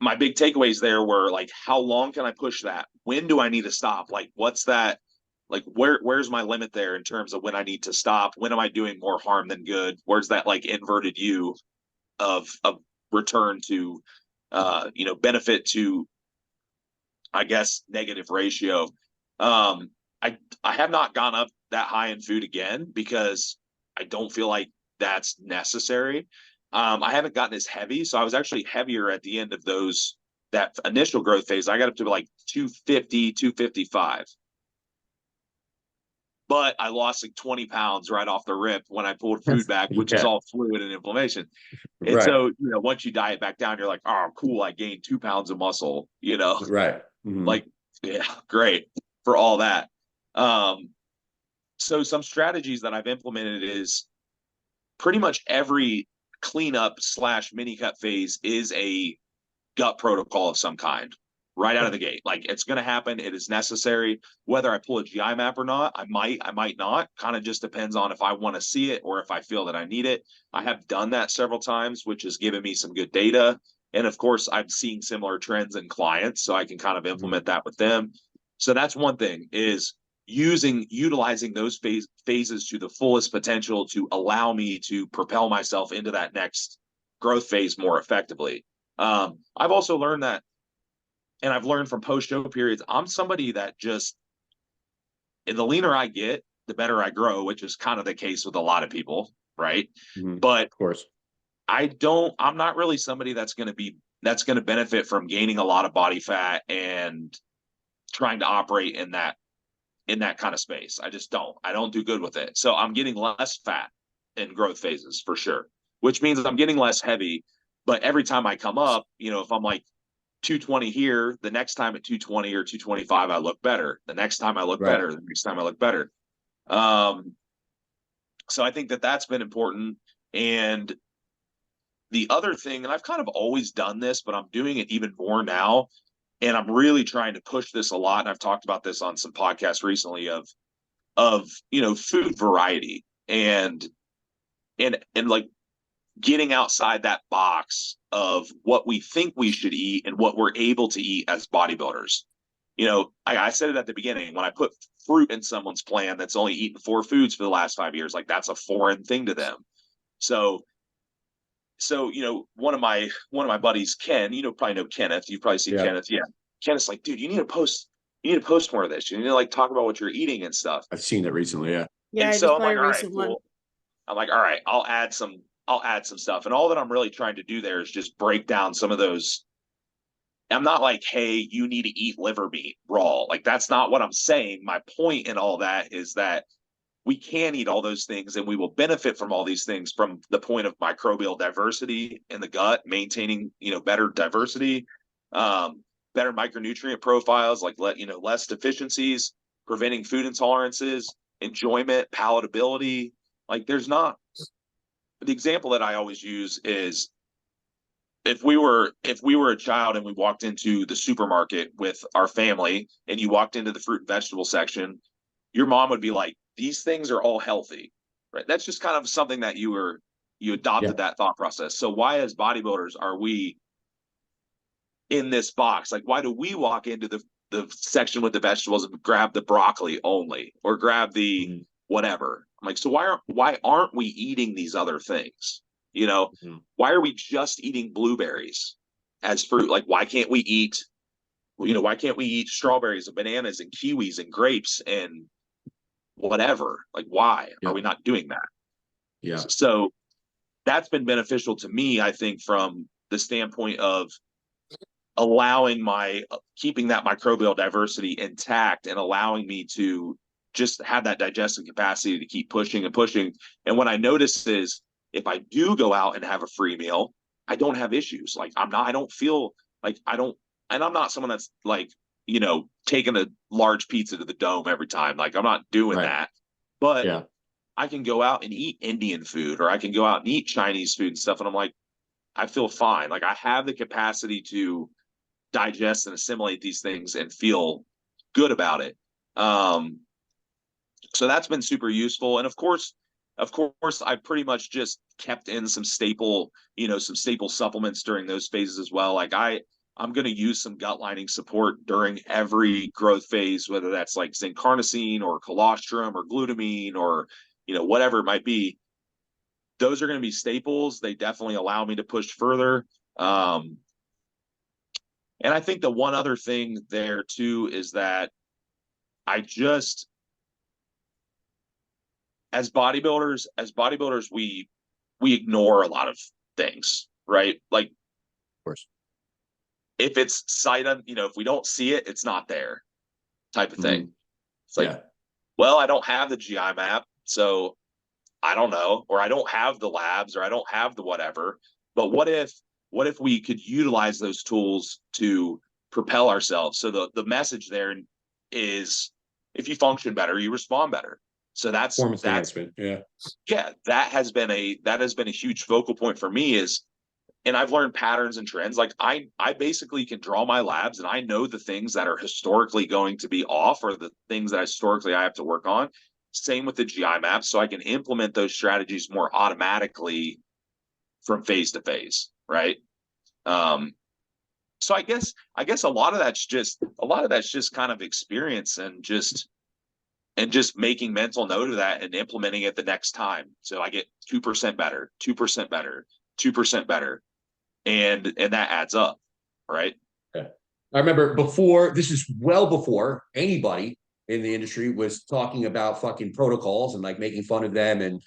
my big takeaways there were like, how long can I push that? When do I need to stop? Like, what's that? Like, where's my limit there in terms of when I need to stop? When am I doing more harm than good? Where's that like inverted U of return to, benefit to, I guess, negative ratio? I have not gone up that high in food again because I don't feel like that's necessary. I haven't gotten as heavy, so I was actually heavier at the end of that initial growth phase. I got up to like 250, 255. But I lost like 20 pounds right off the rip when I pulled food back, which is all fluid and inflammation. And Right. so, once you diet back down, you're like, oh, cool, I gained 2 pounds of muscle, Right. Mm-hmm. like, yeah, great for all that. So some strategies that I've implemented is pretty much every cleanup / mini cut phase is a gut protocol of some kind right out of the gate. Like, it's going to happen. It is necessary. Whether I pull a GI map or not, I might not. Kind of just depends on if I want to see it or if I feel that I need it. I have done that several times, which has given me some good data. And of course, I'm seeing similar trends in clients, so I can kind of implement that with them. So that's one thing, is utilizing those phases to the fullest potential to allow me to propel myself into that next growth phase more effectively. I've also learned that, and I've learned from post-show periods, I'm somebody that just, the leaner I get, the better I grow, which is kind of the case with a lot of people, right? Mm-hmm. But of course, I'm not really somebody that's going to benefit from gaining a lot of body fat and trying to operate in that kind of space. I don't do good with it. So I'm getting less fat in growth phases for sure, which means I'm getting less heavy. But every time I come up, if I'm like 220 here, the next time at 220 or 225, I look better. The next time I look better. The next time I look better. So I think that that's been important. And the other thing, and I've kind of always done this, but I'm doing it even more now, and I'm really trying to push this a lot. And I've talked about this on some podcasts recently of food variety and like getting outside that box of what we think we should eat and what we're able to eat as bodybuilders. I said it at the beginning, when I put fruit in someone's plan that's only eaten 4 foods for the last 5 years, like that's a foreign thing to them. So one of my buddies, Ken, probably know Kenneth. You've probably seen Kenneth. Yeah. Kenneth's like, dude, you need to post more of this. You need to like talk about what you're eating and stuff. I've seen it recently. Yeah. Yeah, And I so just I'm saw like, a all right, recent one. cool. I'm like, all right, I'll add some stuff. And all that I'm really trying to do there is just break down some of those. I'm not like, hey, you need to eat liver meat raw. Like, that's not what I'm saying. My point in all that is that we can eat all those things and we will benefit from all these things from the point of microbial diversity in the gut, maintaining, better diversity, better micronutrient profiles, like less deficiencies, preventing food intolerances, enjoyment, palatability. Like, there's not, the example that I always use is, if we were a child and we walked into the supermarket with our family and you walked into the fruit and vegetable section, your mom would be like, these things are all healthy, right? That's just kind of something that you adopted that thought process. So why, as bodybuilders, are we in this box? Like, why do we walk into the section with the vegetables and grab the broccoli only, or grab the whatever? I'm like, so why aren't we eating these other things? Why are we just eating blueberries as fruit? Like, why can't we eat strawberries and bananas and kiwis and grapes and whatever? Like, why are we not doing that? Yeah. So that's been beneficial to me, I think, from the standpoint of keeping that microbial diversity intact and allowing me to just have that digestive capacity to keep pushing and pushing. And what I notice is, if I do go out and have a free meal, I don't have issues. Like I don't feel like and I'm not someone that's like, taking a large pizza to the dome every time. Like I'm not doing Right. that. But Yeah. I can go out and eat Indian food, or I can go out and eat Chinese food and stuff. And I'm like, I feel fine. Like I have the capacity to digest and assimilate these things and feel good about it. So that's been super useful. And of course, I pretty much just kept in some staple supplements during those phases as well. Like I'm going to use some gut lining support during every growth phase, whether that's like zinc carnosine or colostrum or glutamine or, whatever it might be. Those are going to be staples. They definitely allow me to push further. And I think the one other thing there too is that I just, as bodybuilders, we ignore a lot of things, right? Like, Of course. if it's if we don't see it, it's not there, type of thing. It's like, well, I don't have the GI map, so I don't know, or I don't have the labs, or I don't have the whatever. But what if we could utilize those tools to propel ourselves? So the message there is, if you function better, you respond better. So that's Performance enhancement. yeah, that has been a huge focal point for me. And I've learned patterns and trends. Like I basically can draw my labs, and I know the things that are historically going to be off, or the things that historically I have to work on. Same with the GI maps, so I can implement those strategies more automatically from phase to phase, right? So I guess a lot of that's just kind of experience, and just making mental note of that and implementing it the next time. So I get 2% better, 2% better, 2% better, and that adds up, right? Yeah. I remember this is well before anybody in the industry was talking about fucking protocols and like making fun of them and,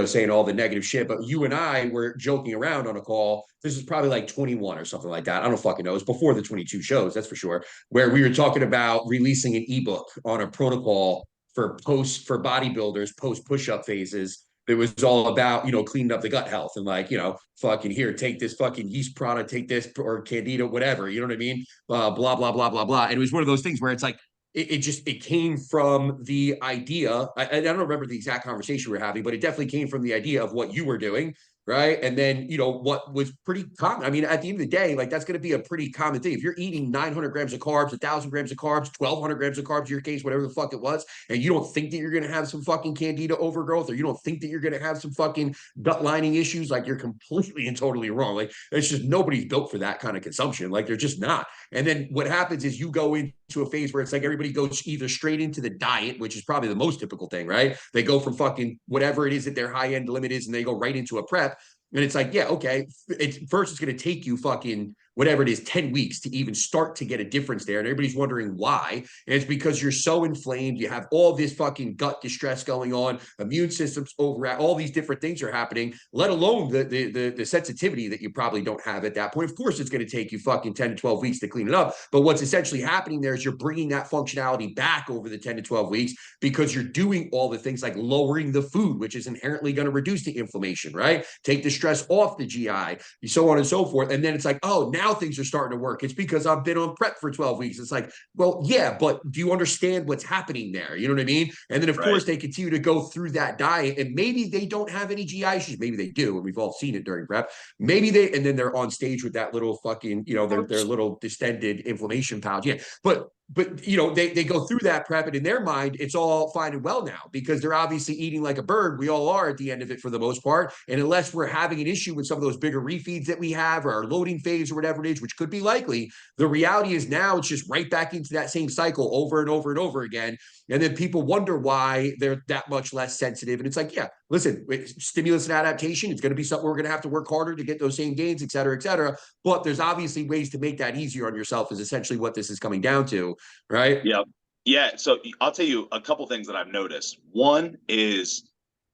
saying all the negative shit. But you and I were joking around on a call. This is probably like 21 or something like that. I don't fucking know. It's before the 22 shows, that's for sure, where we were talking about releasing an ebook on a protocol for bodybuilders, post push-up phases. It was all about, cleaning up the gut health and like, fucking here, take this fucking yeast product, take this, or candida, whatever, you know what I mean? Blah, blah, blah, blah, blah. And it was one of those things where it's like, it came from the idea. I don't remember the exact conversation we were having, but it definitely came from the idea of what you were doing. Right. And then, what was pretty common. I mean, at the end of the day, like that's going to be a pretty common thing. If you're eating 900 grams of carbs, 1,000 grams of carbs, 1,200 grams of carbs, in your case, whatever the fuck it was, and you don't think that you're going to have some fucking candida overgrowth, or you don't think that you're going to have some fucking gut lining issues, like you're completely and totally wrong. Like it's just, nobody's built for that kind of consumption. Like they're just not. And then what happens is you go into a phase where it's like everybody goes either straight into the diet, which is probably the most typical thing, right? They go from fucking whatever it is that their high end limit is, and they go right into a prep. And it's like, yeah, okay. It's going to take you fucking whatever it is, 10 weeks to even start to get a difference there. And everybody's wondering why. And it's because you're so inflamed. You have all this fucking gut distress going on, immune system's overreact, all these different things are happening, let alone the sensitivity that you probably don't have at that point. Of course, it's going to take you fucking 10 to 12 weeks to clean it up. But what's essentially happening there is you're bringing that functionality back over the 10 to 12 weeks, because you're doing all the things like lowering the food, which is inherently going to reduce the inflammation, right? Take the stress off the GI, so on and so forth. And then it's like, oh, now things are starting to work. It's because I've been on prep for 12 weeks. It's like, well, yeah, but do you understand what's happening there? You know what I mean? And then, of course, they continue to go through that diet, and maybe they don't have any GI issues. Maybe they do, and we've all seen it during prep. Maybe and then they're on stage with that little fucking, their little distended inflammation pouch. Yeah. But they go through that prep, and in their mind, it's all fine and well now, because they're obviously eating like a bird. We all are at the end of it for the most part. And unless we're having an issue with some of those bigger refeeds that we have, or our loading phase or whatever it is, which could be likely, the reality is now it's just right back into that same cycle over and over and over again. And then people wonder why they're that much less sensitive. And it's like, yeah, listen, stimulus and adaptation, it's going to be something we're going to have to work harder to get those same gains, et cetera, et cetera. But there's obviously ways to make that easier on yourself, is essentially what this is coming down to, right? Yeah. Yeah. So I'll tell you a couple things that I've noticed. One is,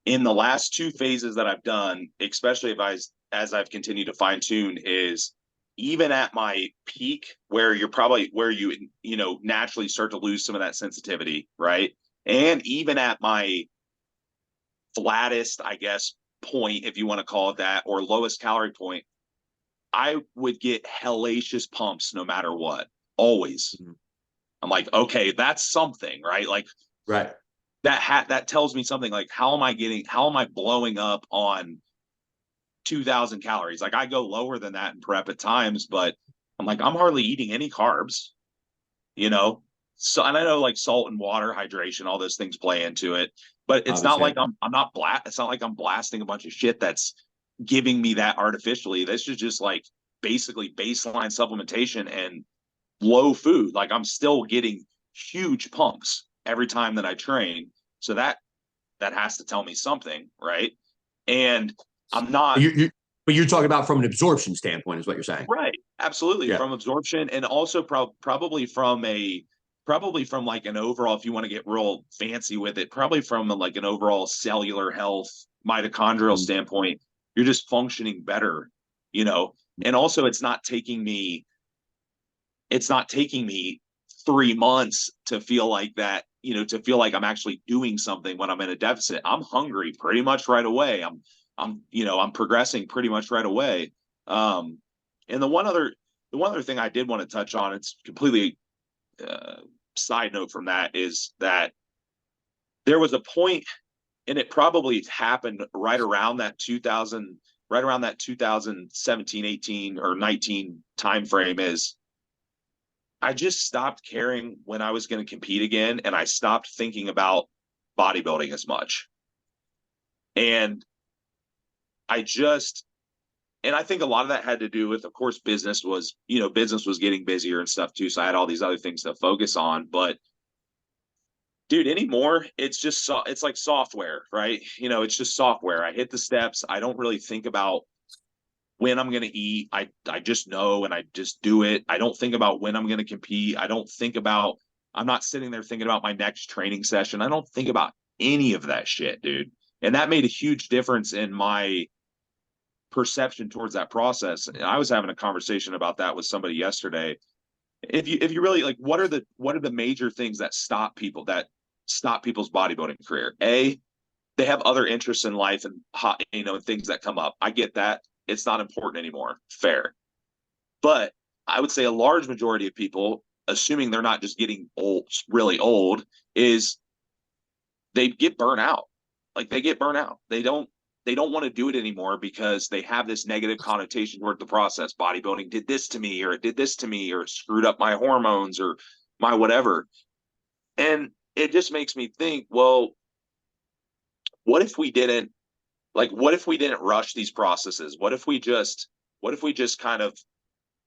in the last two phases that I've done, especially as I've continued to fine tune, is even at my peak, where you naturally start to lose some of that sensitivity, right? And even at my flattest, I guess, point, if you want to call it that, or lowest calorie point, I would get hellacious pumps no matter what, always. Mhm. I'm like, okay, that's something, right? Like Right. that tells me something. Like, how am I blowing up on 2,000 calories? Like, I go lower than that in prep at times, but I'm like, I'm hardly eating any carbs, you know? So, and I know like salt and water, hydration, all those things play into it, but it's not Obviously. like it's not like I'm blasting a bunch of shit that's giving me that artificially. This is just like basically baseline supplementation and low food. Like, I'm still getting huge pumps every time that I train. So that has to tell me something, right? And I'm not But you're talking about from an absorption standpoint, is what you're saying. right. Absolutely, Yeah. from absorption, and also probably from like an overall, if you want to get real fancy with it, probably from like an overall cellular health, mitochondrial standpoint. You're just functioning better, you know. And also, it's not taking me 3 months to feel like that, to feel like I'm actually doing something when I'm in a deficit. I'm hungry pretty much right away. I'm progressing pretty much right away. Um, and the one other thing I did want to touch on, it's completely uh, side note from that, is that there was a point, and it probably happened right around that 2017, 18, or 19 time frame, is I just stopped caring when I was going to compete again, and I stopped thinking about bodybuilding as much. And I just, and I think a lot of that had to do with, of course, business was getting busier and stuff too. So I had all these other things to focus on. But dude, anymore, it's like software, right? It's just software. I hit the steps. I don't really think about when I'm going to eat. I just know, and I just do it. I don't think about when I'm going to compete. I'm not sitting there thinking about my next training session. I don't think about any of that shit, dude. And that made a huge difference in my perception towards that process. And I was having a conversation about that with somebody yesterday. If you really like, what are the major things that stop people's bodybuilding career? They have other interests in life, and things that come up. I get that. It's not important anymore. Fair. But I would say a large majority of people, assuming they're not just getting old, really old, is they get burnt out. Like, they get burnt out. They don't want to do it anymore because they have this negative connotation toward the process. Bodybuilding did this to me, or it did this to me, or it screwed up my hormones, or my whatever. And it just makes me think, well, what if we didn't rush these processes? What if we just kind of,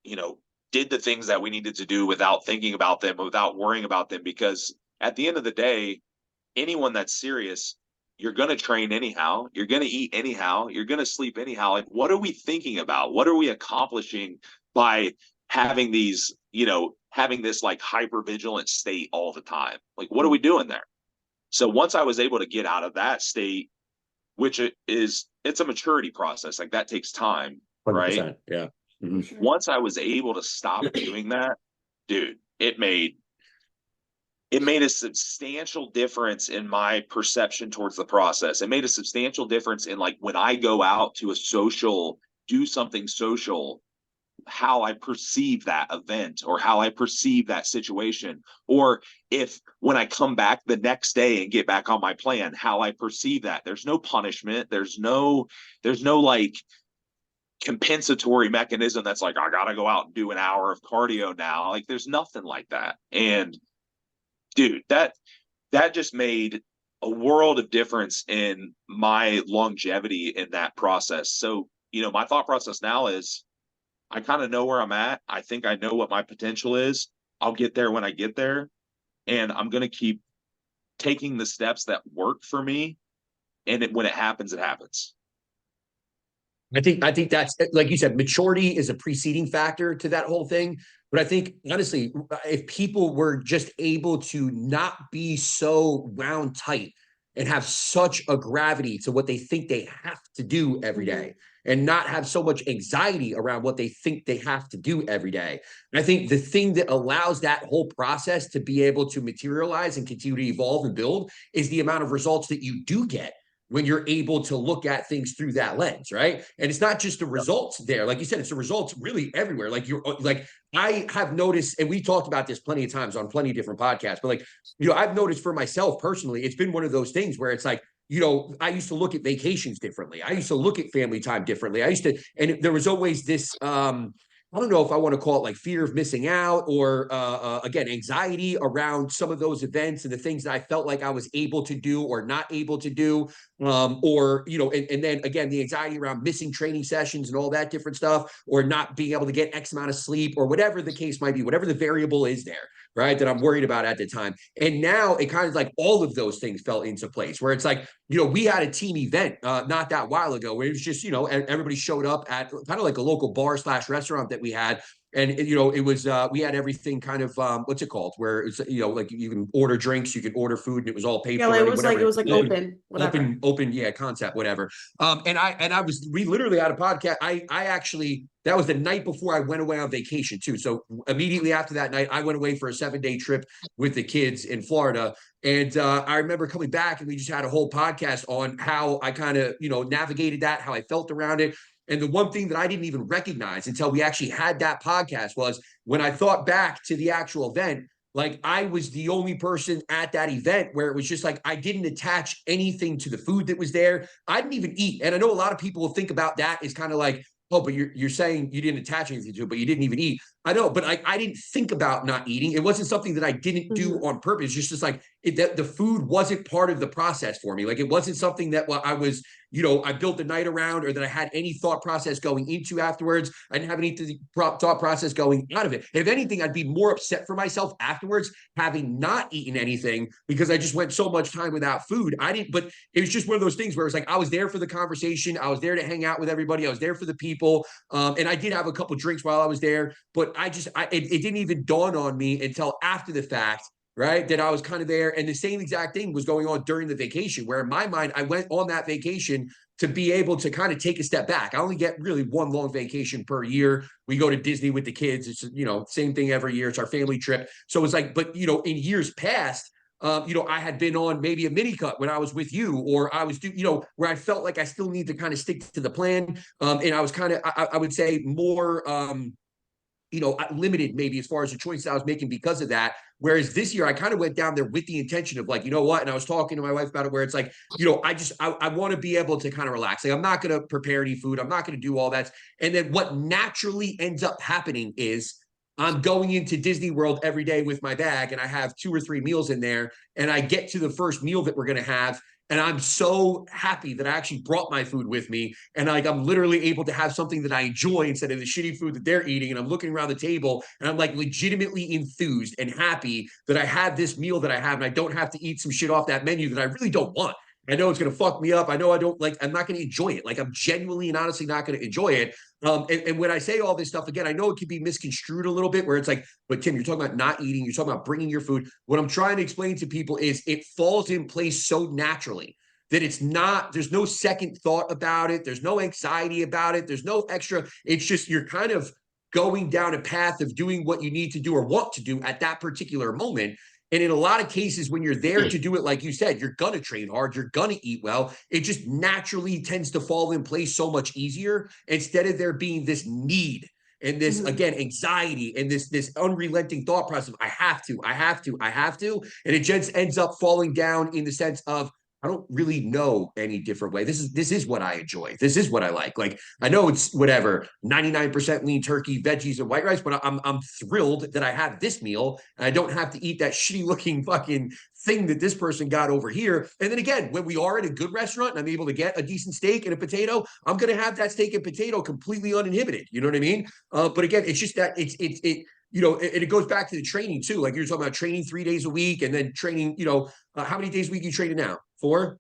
you know, did the things that we needed to do without thinking about them, without worrying about them? Because at the end of the day, anyone that's serious, you're going to train anyhow, you're going to eat anyhow, you're going to sleep anyhow. Like, what are we thinking about? What are we accomplishing by having having this like hyper vigilant state all the time? Like, what are we doing there? So once I was able to get out of that state, which it's a maturity process, like that takes time, right? 100%. Yeah. Mhm. Once I was able to stop doing that, dude, it made a substantial difference in my perception towards the process. It made a substantial difference in, like, when I go out to do something social, how I perceive that event, or how I perceive that situation. Or if when I come back the next day and get back on my plan, how I perceive that. There's no punishment. There's no like compensatory mechanism that's like, I gotta go out and do an hour of cardio now. Like, there's nothing like that. And dude, that just made a world of difference in my longevity in that process. So, my thought process now is, I kind of know where I'm at. I think I know what my potential is. I'll get there when I get there. And I'm going to keep taking the steps that work for me. And when it happens, it happens. I think that's, like you said, maturity is a preceding factor to that whole thing. But I think, honestly, if people were just able to not be so wound tight and have such a gravity to what they think they have to do every day, and not have so much anxiety around what they think they have to do every day. And I think the thing that allows that whole process to be able to materialize and continue to evolve and build is the amount of results that you do get when you're able to look at things through that lens, right? And it's not just the results there. Like you said, it's the results really everywhere. Like I have noticed, and we talked about this plenty of times on plenty of different podcasts, but like, I've noticed for myself personally, it's been one of those things where it's like, I used to look at vacations differently. I used to look at family time differently. And there was always this, I don't know if I want to call it like fear of missing out or again, anxiety around some of those events and the things that I felt like I was able to do or not able to do. And then again, the anxiety around missing training sessions and all that different stuff, or not being able to get X amount of sleep, or whatever the case might be, whatever the variable is there, right, that I'm worried about at the time. And now it kind of like all of those things fell into place where it's like, we had a team event not that while ago where it was just, everybody showed up at kind of like a local bar / restaurant that we had. And, it was, we had everything kind of, what's it called? Where it's, like you can order drinks, you can order food, and it was all paid for. Like, Whatever. it was like open, whatever. Open, yeah, concept, whatever. We literally had a podcast. I actually, that was the night before I went away on vacation too. So immediately after that night, I went away for a 7-day trip with the kids in Florida. And I remember coming back and we just had a whole podcast on how I kind of, navigated that, how I felt around it. And the one thing that I didn't even recognize until we actually had that podcast was when I thought back to the actual event, like I was the only person at that event where it was just like I didn't attach anything to the food that was there. I didn't even eat. And I know a lot of people will think about that as kind of like, oh, but you're saying you didn't attach anything to it, but you didn't even eat. I know, but I didn't think about not eating. It wasn't something that I didn't do on purpose. Just like that the food wasn't part of the process for me. Like it wasn't something that I was, I built the night around, or that I had any thought process going into afterwards. I didn't have any thought process going out of it. If anything, I'd be more upset for myself afterwards, having not eaten anything, because I just went so much time without food. But it was just one of those things where it's like I was there for the conversation. I was there to hang out with everybody. I was there for the people. And I did have a couple drinks while I was there, but it didn't even dawn on me until after the fact, right, that I was kind of there. And the same exact thing was going on during the vacation, where in my mind, I went on that vacation to be able to kind of take a step back. I only get really one long vacation per year. We go to Disney with the kids. It's, same thing every year. It's our family trip. So it's like, but, in years past, I had been on maybe a mini cut when I was with you, or I was, where I felt like I still need to kind of stick to the plan. And I was kind of, I would say more, limited maybe as far as the choices I was making because of that. Whereas this year I kind of went down there with the intention of like, you know what? And I was talking to my wife about it, where it's like, I want to be able to kind of relax. Like I'm not going to prepare any food. I'm not going to do all that. And then what naturally ends up happening is I'm going into Disney World every day with my bag, and I have 2 or 3 meals in there, and I get to the first meal that we're going to have, and I'm so happy that I actually brought my food with me. And like, I'm literally able to have something that I enjoy instead of the shitty food that they're eating. And I'm looking around the table and I'm like legitimately enthused and happy that I have this meal that I have, and I don't have to eat some shit off that menu that I really don't want. I know it's going to fuck me up. I know I'm not going to enjoy it. Like I'm genuinely and honestly not going to enjoy it. And when I say all this stuff, again, I know it could be misconstrued a little bit, where it's like, but Tim, you're talking about not eating, you're talking about bringing your food. What I'm trying to explain to people is it falls in place so naturally that there's no second thought about it. There's no anxiety about it. There's no extra. It's just, you're kind of going down a path of doing what you need to do or want to do at that particular moment. And in a lot of cases, when you're there to do it, like you said, you're going to train hard, you're going to eat well. It just naturally tends to fall in place so much easier, instead of there being this need and this, again, anxiety and this unrelenting thought process of I have to. And it just ends up falling down in the sense of, I don't really know any different way. This is what I enjoy. This is what I like. Like, I know it's whatever, 99% lean turkey, veggies, and white rice, but I'm thrilled that I have this meal and I don't have to eat that shitty looking fucking thing that this person got over here. And then again, when we are at a good restaurant and I'm able to get a decent steak and a potato, I'm going to have that steak and potato completely uninhibited. You know what I mean? But again, it's just that it goes back to the training too. Like you're talking about training 3 days a week, and then training, how many days a week you training now? 4?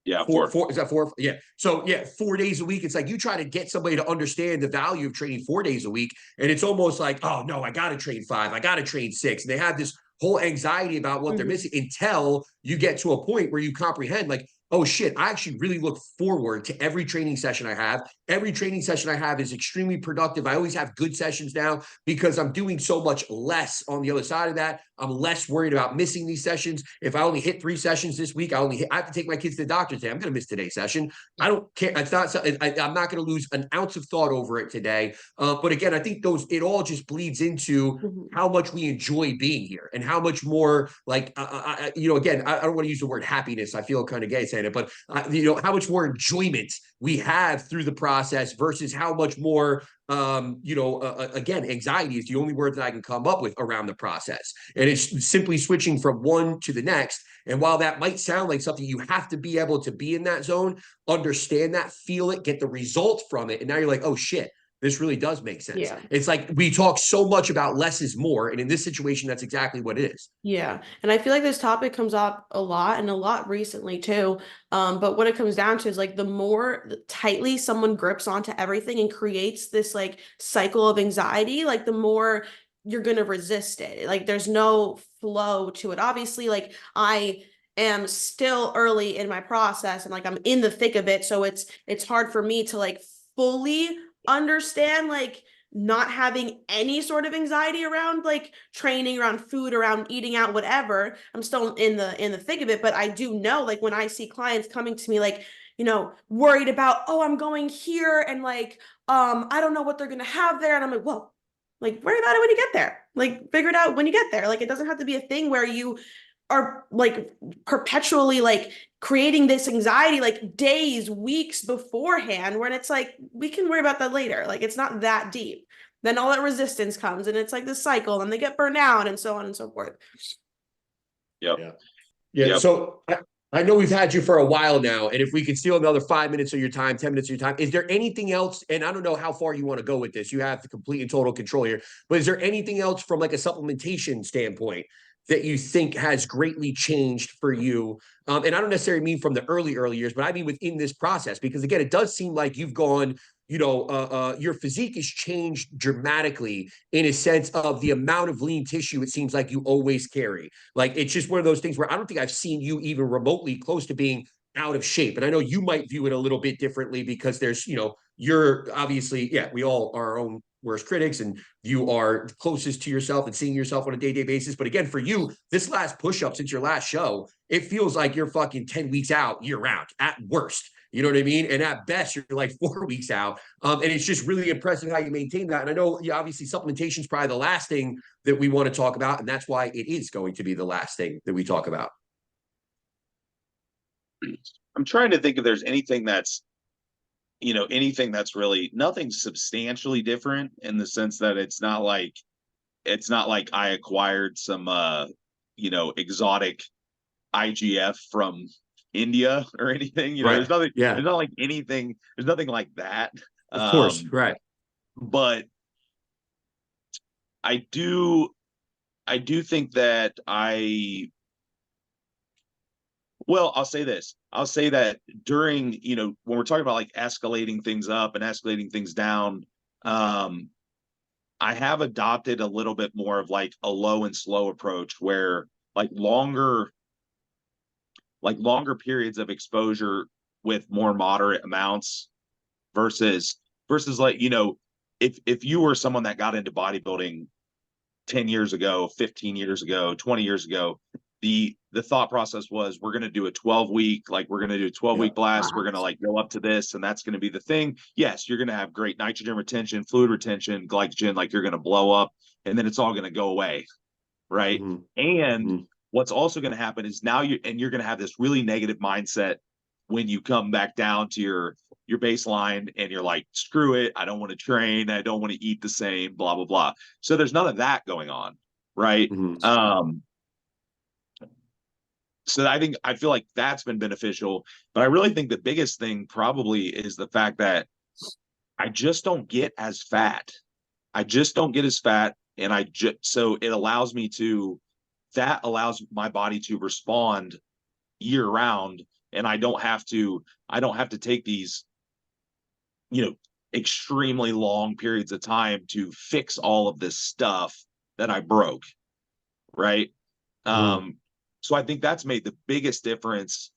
Yeah, 4. Is that 4? Yeah. So yeah, 4 days a week. It's like you try to get somebody to understand the value of training 4 days a week, and it's almost like, oh no, I got to train 5. I got to train 6. And they have this whole anxiety about what they're missing until you get to a point where you comprehend, like, oh shit, I actually really look forward to every training session I have. Every training session I have is extremely productive. I always have good sessions now because I'm doing so much less on the other side of that. I'm less worried about missing these sessions. If I only hit 3 sessions this week, I have to take my kids to the doctor today. I'm going to miss today's session. I don't care. It's not. I'm not going to lose an ounce of thought over it today. But again, I think it all just bleeds into how much we enjoy being here and how much more like, again, I don't want to use the word happiness. I feel kind of gay saying it, but how much more enjoyment we have through the process versus how much more again, anxiety is the only word that I can come up with around the process. And it's simply switching from one to the next. And while that might sound like something, you have to be able to be in that zone, understand that, feel it, get the result from it. And now you're like, oh shit, this really does make sense. Yeah. It's like we talk so much about less is more. And in this situation, that's exactly what it is. Yeah. And I feel like this topic comes up a lot and a lot recently too. But what it comes down to is like the more tightly someone grips onto everything and creates this like cycle of anxiety, like the more you're going to resist it. Like there's no flow to it. Obviously, like I am still early in my process and like I'm in the thick of it. So it's hard for me to like fully understand like not having any sort of anxiety around like training, around food, around eating out, whatever. I'm still in the thick of it, but I do know like when I see clients coming to me like, worried about, oh, I'm going here and like I don't know what they're gonna have there. And I'm like, well, like worry about it when you get there. Like figure it out when you get there. Like it doesn't have to be a thing where you are like perpetually like creating this anxiety like days, weeks beforehand, when it's like we can worry about that later. Like it's not that deep. Then all that resistance comes and it's like this cycle and they get burnt out and so on and so forth. Yep. Yeah. Yep. So I know we've had you for a while now, and if we could steal another 5 minutes of your time, 10 minutes of your time, is there anything else? And I don't know how far you want to go with this. You have the complete and total control here, but is there anything else from like a supplementation standpoint that you think has greatly changed for you? And I don't necessarily mean from the early years, but I mean within this process, because again, it does seem like you've gone, your physique has changed dramatically in a sense of the amount of lean tissue it seems like you always carry. Like it's just one of those things where I don't think I've seen you even remotely close to being out of shape. And I know you might view it a little bit differently because there's, you're obviously, yeah, we all are our own worst critics and you are closest to yourself and seeing yourself on a day-to-day basis. But again, for you, this last push-up since your last show, it feels like you're fucking 10 weeks out year round at worst. You know what I mean? And at best, you're like 4 weeks out. And it's just really impressive how you maintain that. And I know, obviously, supplementation is probably the last thing that we want to talk about. And that's why it is going to be the last thing that we talk about. I'm trying to think if there's anything that's really nothing substantially different in the sense that it's not like I acquired some exotic IGF from India or anything. Right. There's nothing. Yeah. There's not like anything. There's nothing like that. Of course. Right. But I do think that I'll say this. I'll say that during, when we're talking about like escalating things up and escalating things down, I have adopted a little bit more of like a low and slow approach where like longer periods of exposure with more moderate amounts versus like, if you were someone that got into bodybuilding 10 years ago, 15 years ago, 20 years ago, the thought process was we're going to do a 12-week, like we're going to do a 12-week blast. We're going to like go up to this and that's going to be the thing. Yes, you're going to have great nitrogen retention, fluid retention, glycogen, like you're going to blow up and then it's all going to go away. Right. Mm-hmm. And what's also going to happen is now you're going to have this really negative mindset when you come back down to your baseline and you're like, screw it. I don't want to train. I don't want to eat the same, blah, blah, blah. So there's none of that going on. Right. Mm-hmm. So I feel like that's been beneficial, but I really think the biggest thing probably is the fact that I just don't get as fat. And so it allows my body to respond year round. And I don't have to take these, extremely long periods of time to fix all of this stuff that I broke. Right. So I think that's made the biggest difference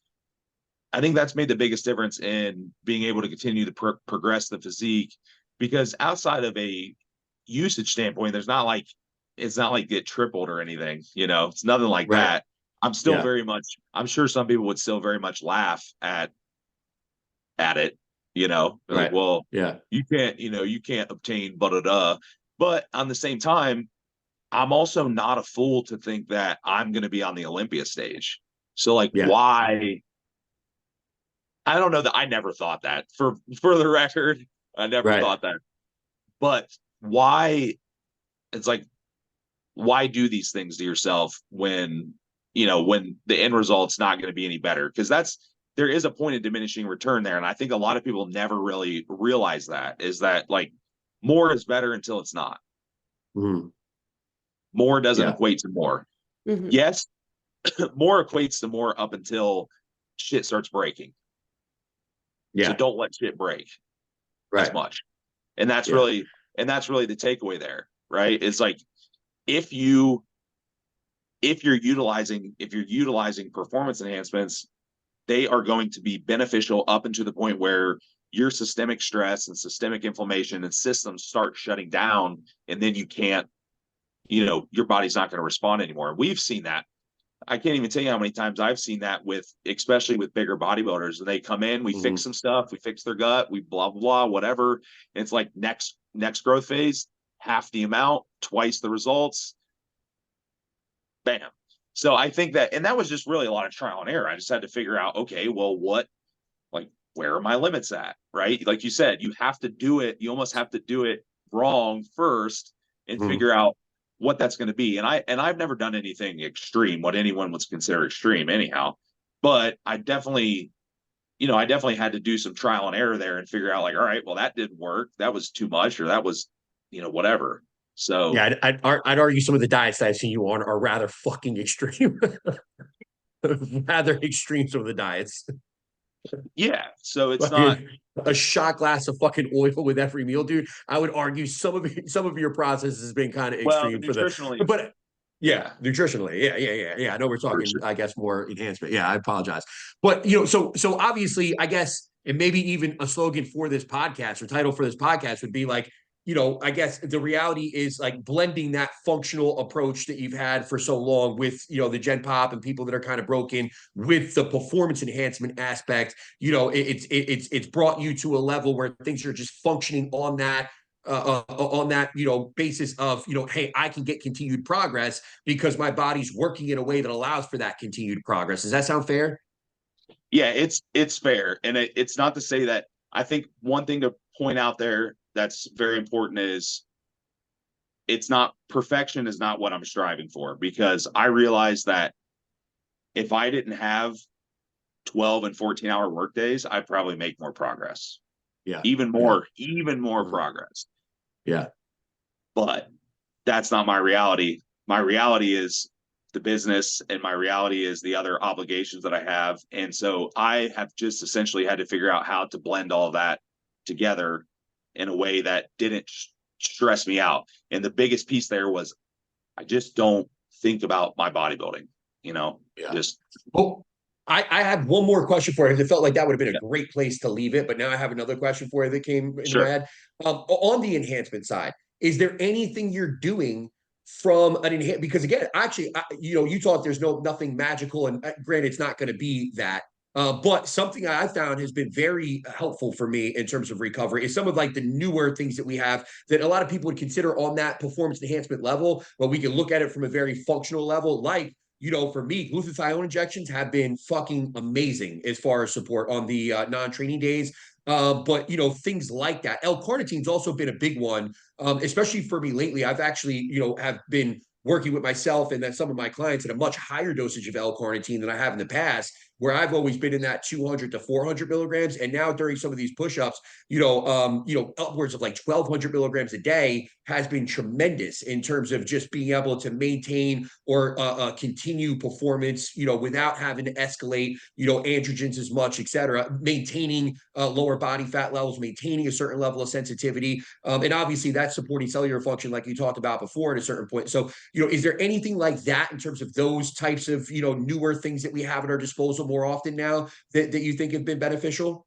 I think that's made the biggest difference in being able to continue to progress the physique, because outside of a usage standpoint, there's not like it's not like get tripled or anything, you know, it's nothing like Right. that. I'm still Yeah. very much, I'm sure some people would still very much laugh at it, you know, like, Right. well, Yeah. you can't, you know, you can't obtain but but on the same time, I'm also not a fool to think that I'm going to be on the Olympia stage. So like, Yeah. why? I don't know that I never thought that for the record. I never Right. thought that. But why it's like why do these things to yourself when you know when the end result's not going to be any better? Because there is a point of diminishing return there. And I think a lot of people never really realize that is that like more is better until it's not. Mhm. More doesn't Yeah. equate to more. Mhm. Yes, more equates to more up until shit starts breaking. So Yeah. don't let shit break as Right. much. And that's Yeah. really the takeaway there, right? It's like if you if you're utilizing performance enhancements, they are going to be beneficial up into the point where your systemic stress and systemic inflammation and systems start shutting down, and then you can't, you know, your body's not going to respond anymore. We've seen that. I can't even tell you how many times I've seen that with, especially with bigger bodybuilders, and they come in, we fix Mhm. some stuff, we fix their gut, we blah blah blah, whatever. And it's like next growth phase, half the amount, twice the results, bam. So I think that, and that was just really a lot of trial and error. I just had to figure out, okay, well, like, where are my limits at? Right? Like you said, you have to do it. You almost have to do it wrong first and Mhm. figure out what that's going to be. And I've never done anything extreme, what anyone would consider extreme, anyhow. But I definitely had to do some trial and error there and figure out, like, all right, well, that didn't work. That was too much, or that was, whatever. So Yeah. I'd argue some of the diets that I've seen you on are rather fucking extreme. Rather extreme, some of the diets. yeah, so it's not. Fucking a shot glass of fucking oil with every meal, dude. I would argue some of your process has been kind of Well, extreme for the, nutritionally, but yeah, yeah, nutritionally, yeah. I know we're for talking, sure. I guess, more enhancement. Yeah, I apologize, but so obviously, I guess, and maybe even a slogan for this podcast or title for this podcast would be like, I guess the reality is like blending that functional approach that you've had for so long with, the Gen Pop and people that are kind of broken with the performance enhancement aspect. It's brought you to a level where things are just functioning on that basis of, hey, I can get continued progress because my body's working in a way that allows for that continued progress. Does that sound fair? Yeah, it's fair, and it's not to say that. I think one thing to point out there that's very important is it's not perfection is not what I'm striving for, because I realize that if I didn't have 12 and 14-hour work days, I'd probably make more progress, Yeah. Yeah. even more Mhm. progress. Yeah. But that's not my reality. My reality is the business, and my reality is the other obligations that I have. And so I have just essentially had to figure out how to blend all of that together in a way that didn't stress me out. And the biggest piece there was I just don't think about my bodybuilding, Yeah. just, Well, I have one more question for you. It felt like that would have been a yeah, great place to leave it, but now I have another question for you that came into my sure. head. On the enhancement side, is there anything you're doing from an enhance? Because again, actually, you thought there's nothing magical, and granted, it's not going to be that. But something I found has been very helpful for me in terms of recovery is some of like the newer things that we have that a lot of people would consider on that performance enhancement level, but we can look at it from a very functional level, like for me, glutathione injections have been fucking amazing as far as support on the non-training days. But things like that. L-carnitine's also been a big one, especially for me lately. I've actually, have been working with myself and then some of my clients at a much higher dosage of L-carnitine than I have in the past, where I've always been in that 200 to 400 milligrams. And now during some of these push-ups, upwards of like 1,200 milligrams a day has been tremendous in terms of just being able to maintain or continue performance, without having to escalate, androgens as much, et cetera, maintaining lower body fat levels, maintaining a certain level of sensitivity. And obviously that's supporting cellular function, like you talked about before at a certain point. So, is there anything like that in terms of those types of, newer things that we have at our disposal more often now that you think have been beneficial?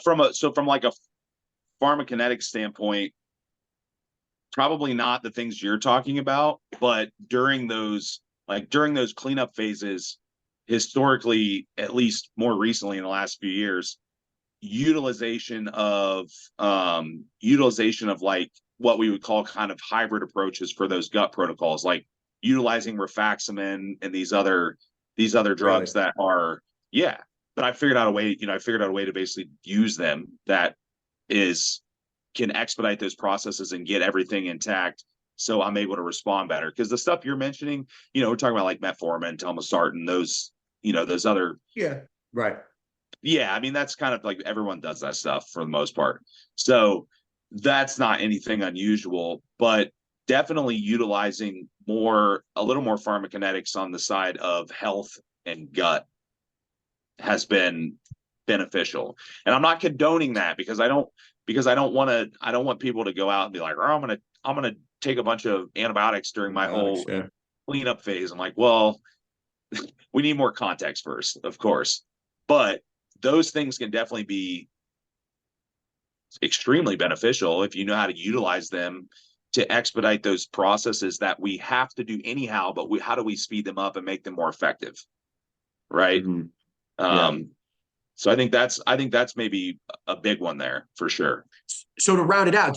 From like a pharmacokinetic standpoint, probably not the things you're talking about, but during those cleanup phases, historically, at least more recently in the last few years, utilization of like what we would call kind of hybrid approaches for those gut protocols, like utilizing rifaximin and these other drugs Really? that are, yeah. But I figured out a way, to basically use them that is can expedite those processes and get everything intact, so I'm able to respond better. Because the stuff you're mentioning, we're talking about like metformin, telmisartan, those other, Yeah. Right. yeah, I mean, that's kind of like everyone does that stuff for the most part. So that's not anything unusual, but definitely utilizing a little more pharmacokinetics on the side of health and gut has been beneficial. And I'm not condoning that because I don't want people to go out and be like, oh, I'm gonna take a bunch of antibiotics during my whole Yeah. cleanup phase. I'm like, well, we need more context first, of course. But those things can definitely be extremely beneficial if you know how to utilize them to expedite those processes that we have to do anyhow, but how do we speed them up and make them more effective? Right. Mm-hmm. Yeah. So I think that's maybe a big one there for sure. So to round it out,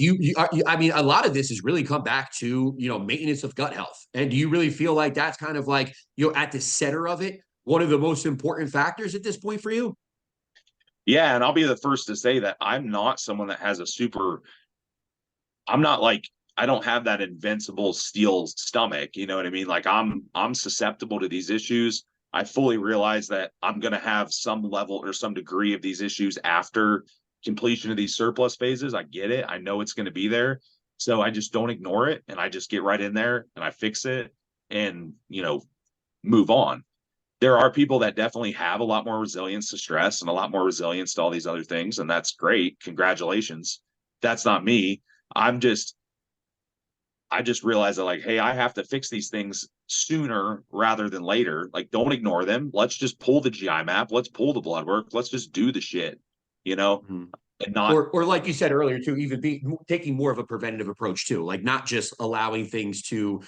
I mean, a lot of this has really come back to, maintenance of gut health. And do you really feel like that's kind of like, at the center of it, one of the most important factors at this point for you? Yeah, and I'll be the first to say that I'm not someone that has I'm not like, I don't have that invincible steel stomach, you know what I mean? Like I'm susceptible to these issues. I fully realize that I'm going to have some level or some degree of these issues after completion of these surplus phases. I get it. I know it's going to be there. So I just don't ignore it, and I just get right in there and I fix it and, move on. There are people that definitely have a lot more resilience to stress and a lot more resilience to all these other things, and that's great. Congratulations. That's not me. I'm just I just realized that, like, hey, I have to fix these things sooner rather than later. Like, don't ignore them. Let's just pull the GI map. Let's pull the blood work. Let's just do the shit, Mm-hmm. and not. Or like you said earlier too, even taking more of a preventative approach too, like not just allowing things to,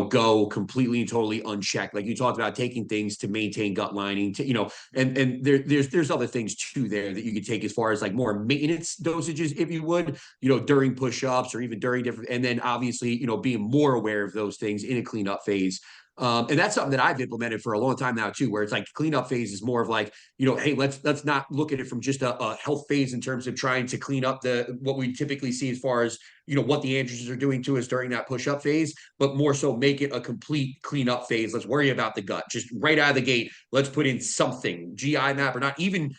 go completely and totally unchecked. Like you talked about taking things to maintain gut lining, to, and there's other things too there that you could take as far as like more maintenance dosages, if you would, during push-ups or even during different, and then obviously, being more aware of those things in a cleanup phase. And that's something that I've implemented for a long time now too, where it's like cleanup phase is more of like, hey, let's not look at it from just a health phase in terms of trying to clean up what we typically see as far as, what the androgens are doing to us during that push-up phase, but more so make it a complete cleanup phase. Let's worry about the gut. Just right out of the gate, let's put in something, GI map, or not even,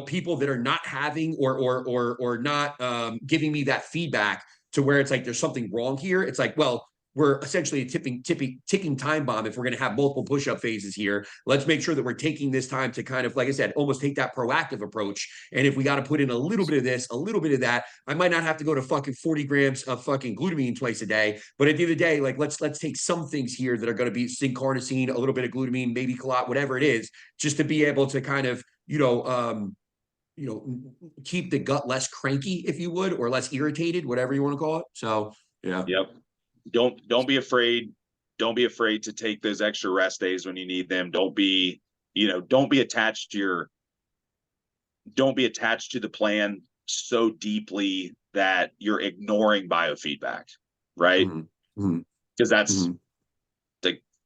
people that are not having or not giving me that feedback to where it's like there's something wrong here. It's like, well, we're essentially a ticking time bomb if we're going to have multiple push-up phases here. Let's make sure that we're taking this time to kind of, like I said, almost take that proactive approach. And if we got to put in a little bit of this, a little bit of that, I might not have to go to fucking 40 grams of fucking glutamine twice a day. But at the end of the day, like let's take some things here that are going to be syncarnosine, a little bit of glutamine, maybe colot, whatever it is, just to be able to kind of, keep the gut less cranky, if you would, or less irritated, whatever you want to call it. So, yeah. Yep. Don't be afraid. Don't be afraid to take those extra rest days when you need them. Don't be attached to the plan so deeply that you're ignoring biofeedback, right? Mm-hmm. Because that's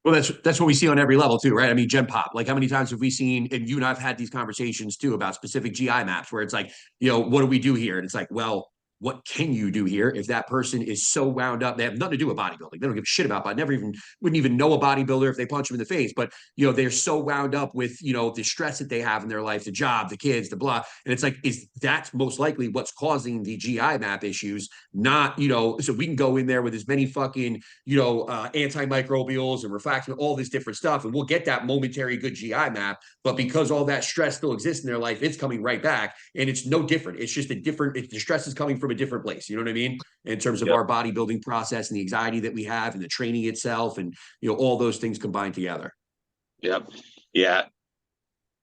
well, that's what we see on every level too, right? I mean, Gen Pop, like how many times have we seen, and you and I've had these conversations too about specific GI maps where it's like, what do we do here? And it's like, well, what can you do here if that person is so wound up? They have nothing to do with bodybuilding. They don't give a shit about it. Wouldn't even know a bodybuilder if they punch them in the face. But they're so wound up with the stress that they have in their life, the job, the kids, the blah. And it's like, that's most likely what's causing the GI map issues? Not so we can go in there with as many fucking antimicrobials and refraction, all this different stuff, and we'll get that momentary good GI map. But because all that stress still exists in their life, it's coming right back, and it's no different. It's just the stress is coming from a different place. You know what I mean? In terms of Yep. our bodybuilding process and the anxiety that we have and the training itself, and all those things combined together. Yep. Yeah.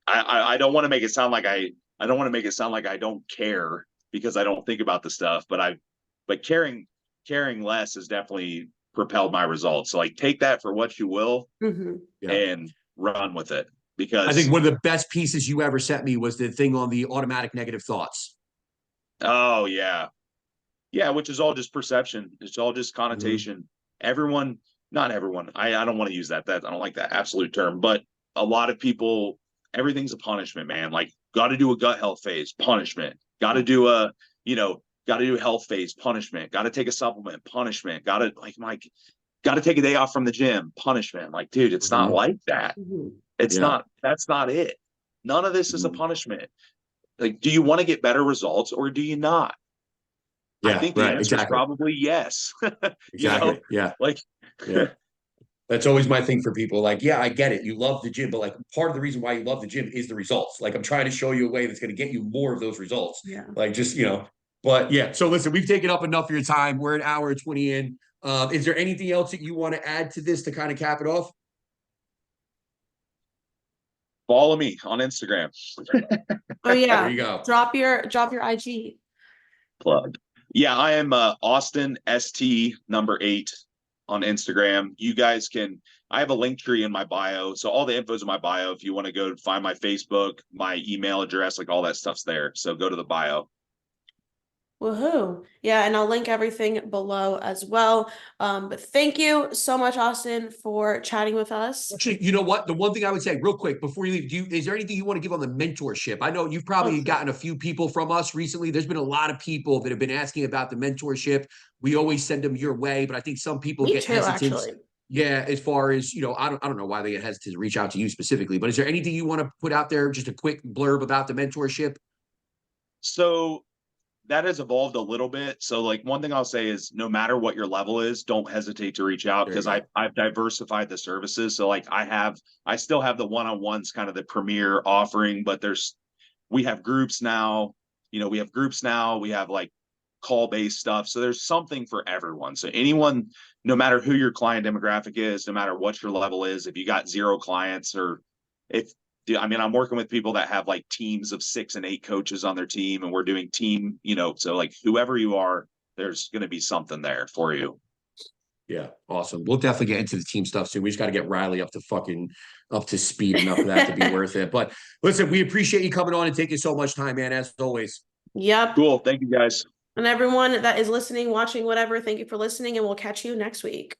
I don't want to make it sound like I don't want to make it sound like I don't care because I don't think about the stuff, but caring less has definitely propelled my results. So like take that for what you will and run with it. Because I think one of the best pieces you ever sent me was the thing on the automatic negative thoughts. Oh yeah. Yeah, which is all just perception. It's all just connotation. Everyone, not everyone. I don't want to use that. I don't like that absolute term, but a lot of people, everything's a punishment, man. Like, got to do a gut health phase, punishment. Got to do got to do health phase, punishment. Got to take a supplement, punishment. Got to take a day off from the gym, punishment. Like, dude, it's not like that. It's not. That's not it. None of this is a punishment. Like, do you want to get better results or do you not? I think the answer is probably yes. Exactly. Yeah. Like, that's always my thing for people. Like, yeah, I get it. You love the gym, but like part of the reason why you love the gym is the results. Like, I'm trying to show you a way that's going to get you more of those results. Yeah. Like, just, but yeah. So listen, we've taken up enough of your time. We're an hour and 20 in. Is there anything else that you want to add to this to kind of cap it off? Follow me on Instagram. Oh yeah. There you go. Drop your IG. Plug. Yeah, I am Austin ST number 8 on Instagram. You guys can, I have a link tree in my bio. So all the info is in my bio. If you want to go find my Facebook, my email address, like all that stuff's there. So go to the bio. Woohoo. Yeah, and I'll link everything below as well. But thank you so much, Austin, for chatting with us. Actually, you know what? The one thing I would say real quick before you leave, is there anything you want to give on the mentorship? I know you've probably gotten a few people from us recently. There's been a lot of people that have been asking about the mentorship. We always send them your way, but I think some people get hesitant. Actually. Yeah, as far as, I don't know why they get hesitant to reach out to you specifically, but is there anything you want to put out there, just a quick blurb about the mentorship? So that has evolved a little bit. So like one thing I'll say is no matter what your level is, don't hesitate to reach out because I've diversified the services. So like I still have the one-on-ones kind of the premier offering, but we have groups now, we have like call-based stuff. So there's something for everyone. So anyone, no matter who your client demographic is, no matter what your level is, if you got 0 clients I'm working with people that have like teams of 6 and 8 coaches on their team, and we're doing team, so like whoever you are, there's going to be something there for you. Yeah, awesome. We'll definitely get into the team stuff soon. We just got to get Riley up to speed enough for that to be worth it. But listen, we appreciate you coming on and taking so much time, man, as always. Yep. Cool. Thank you, guys. And everyone that is listening, watching, whatever, thank you for listening, and we'll catch you next week.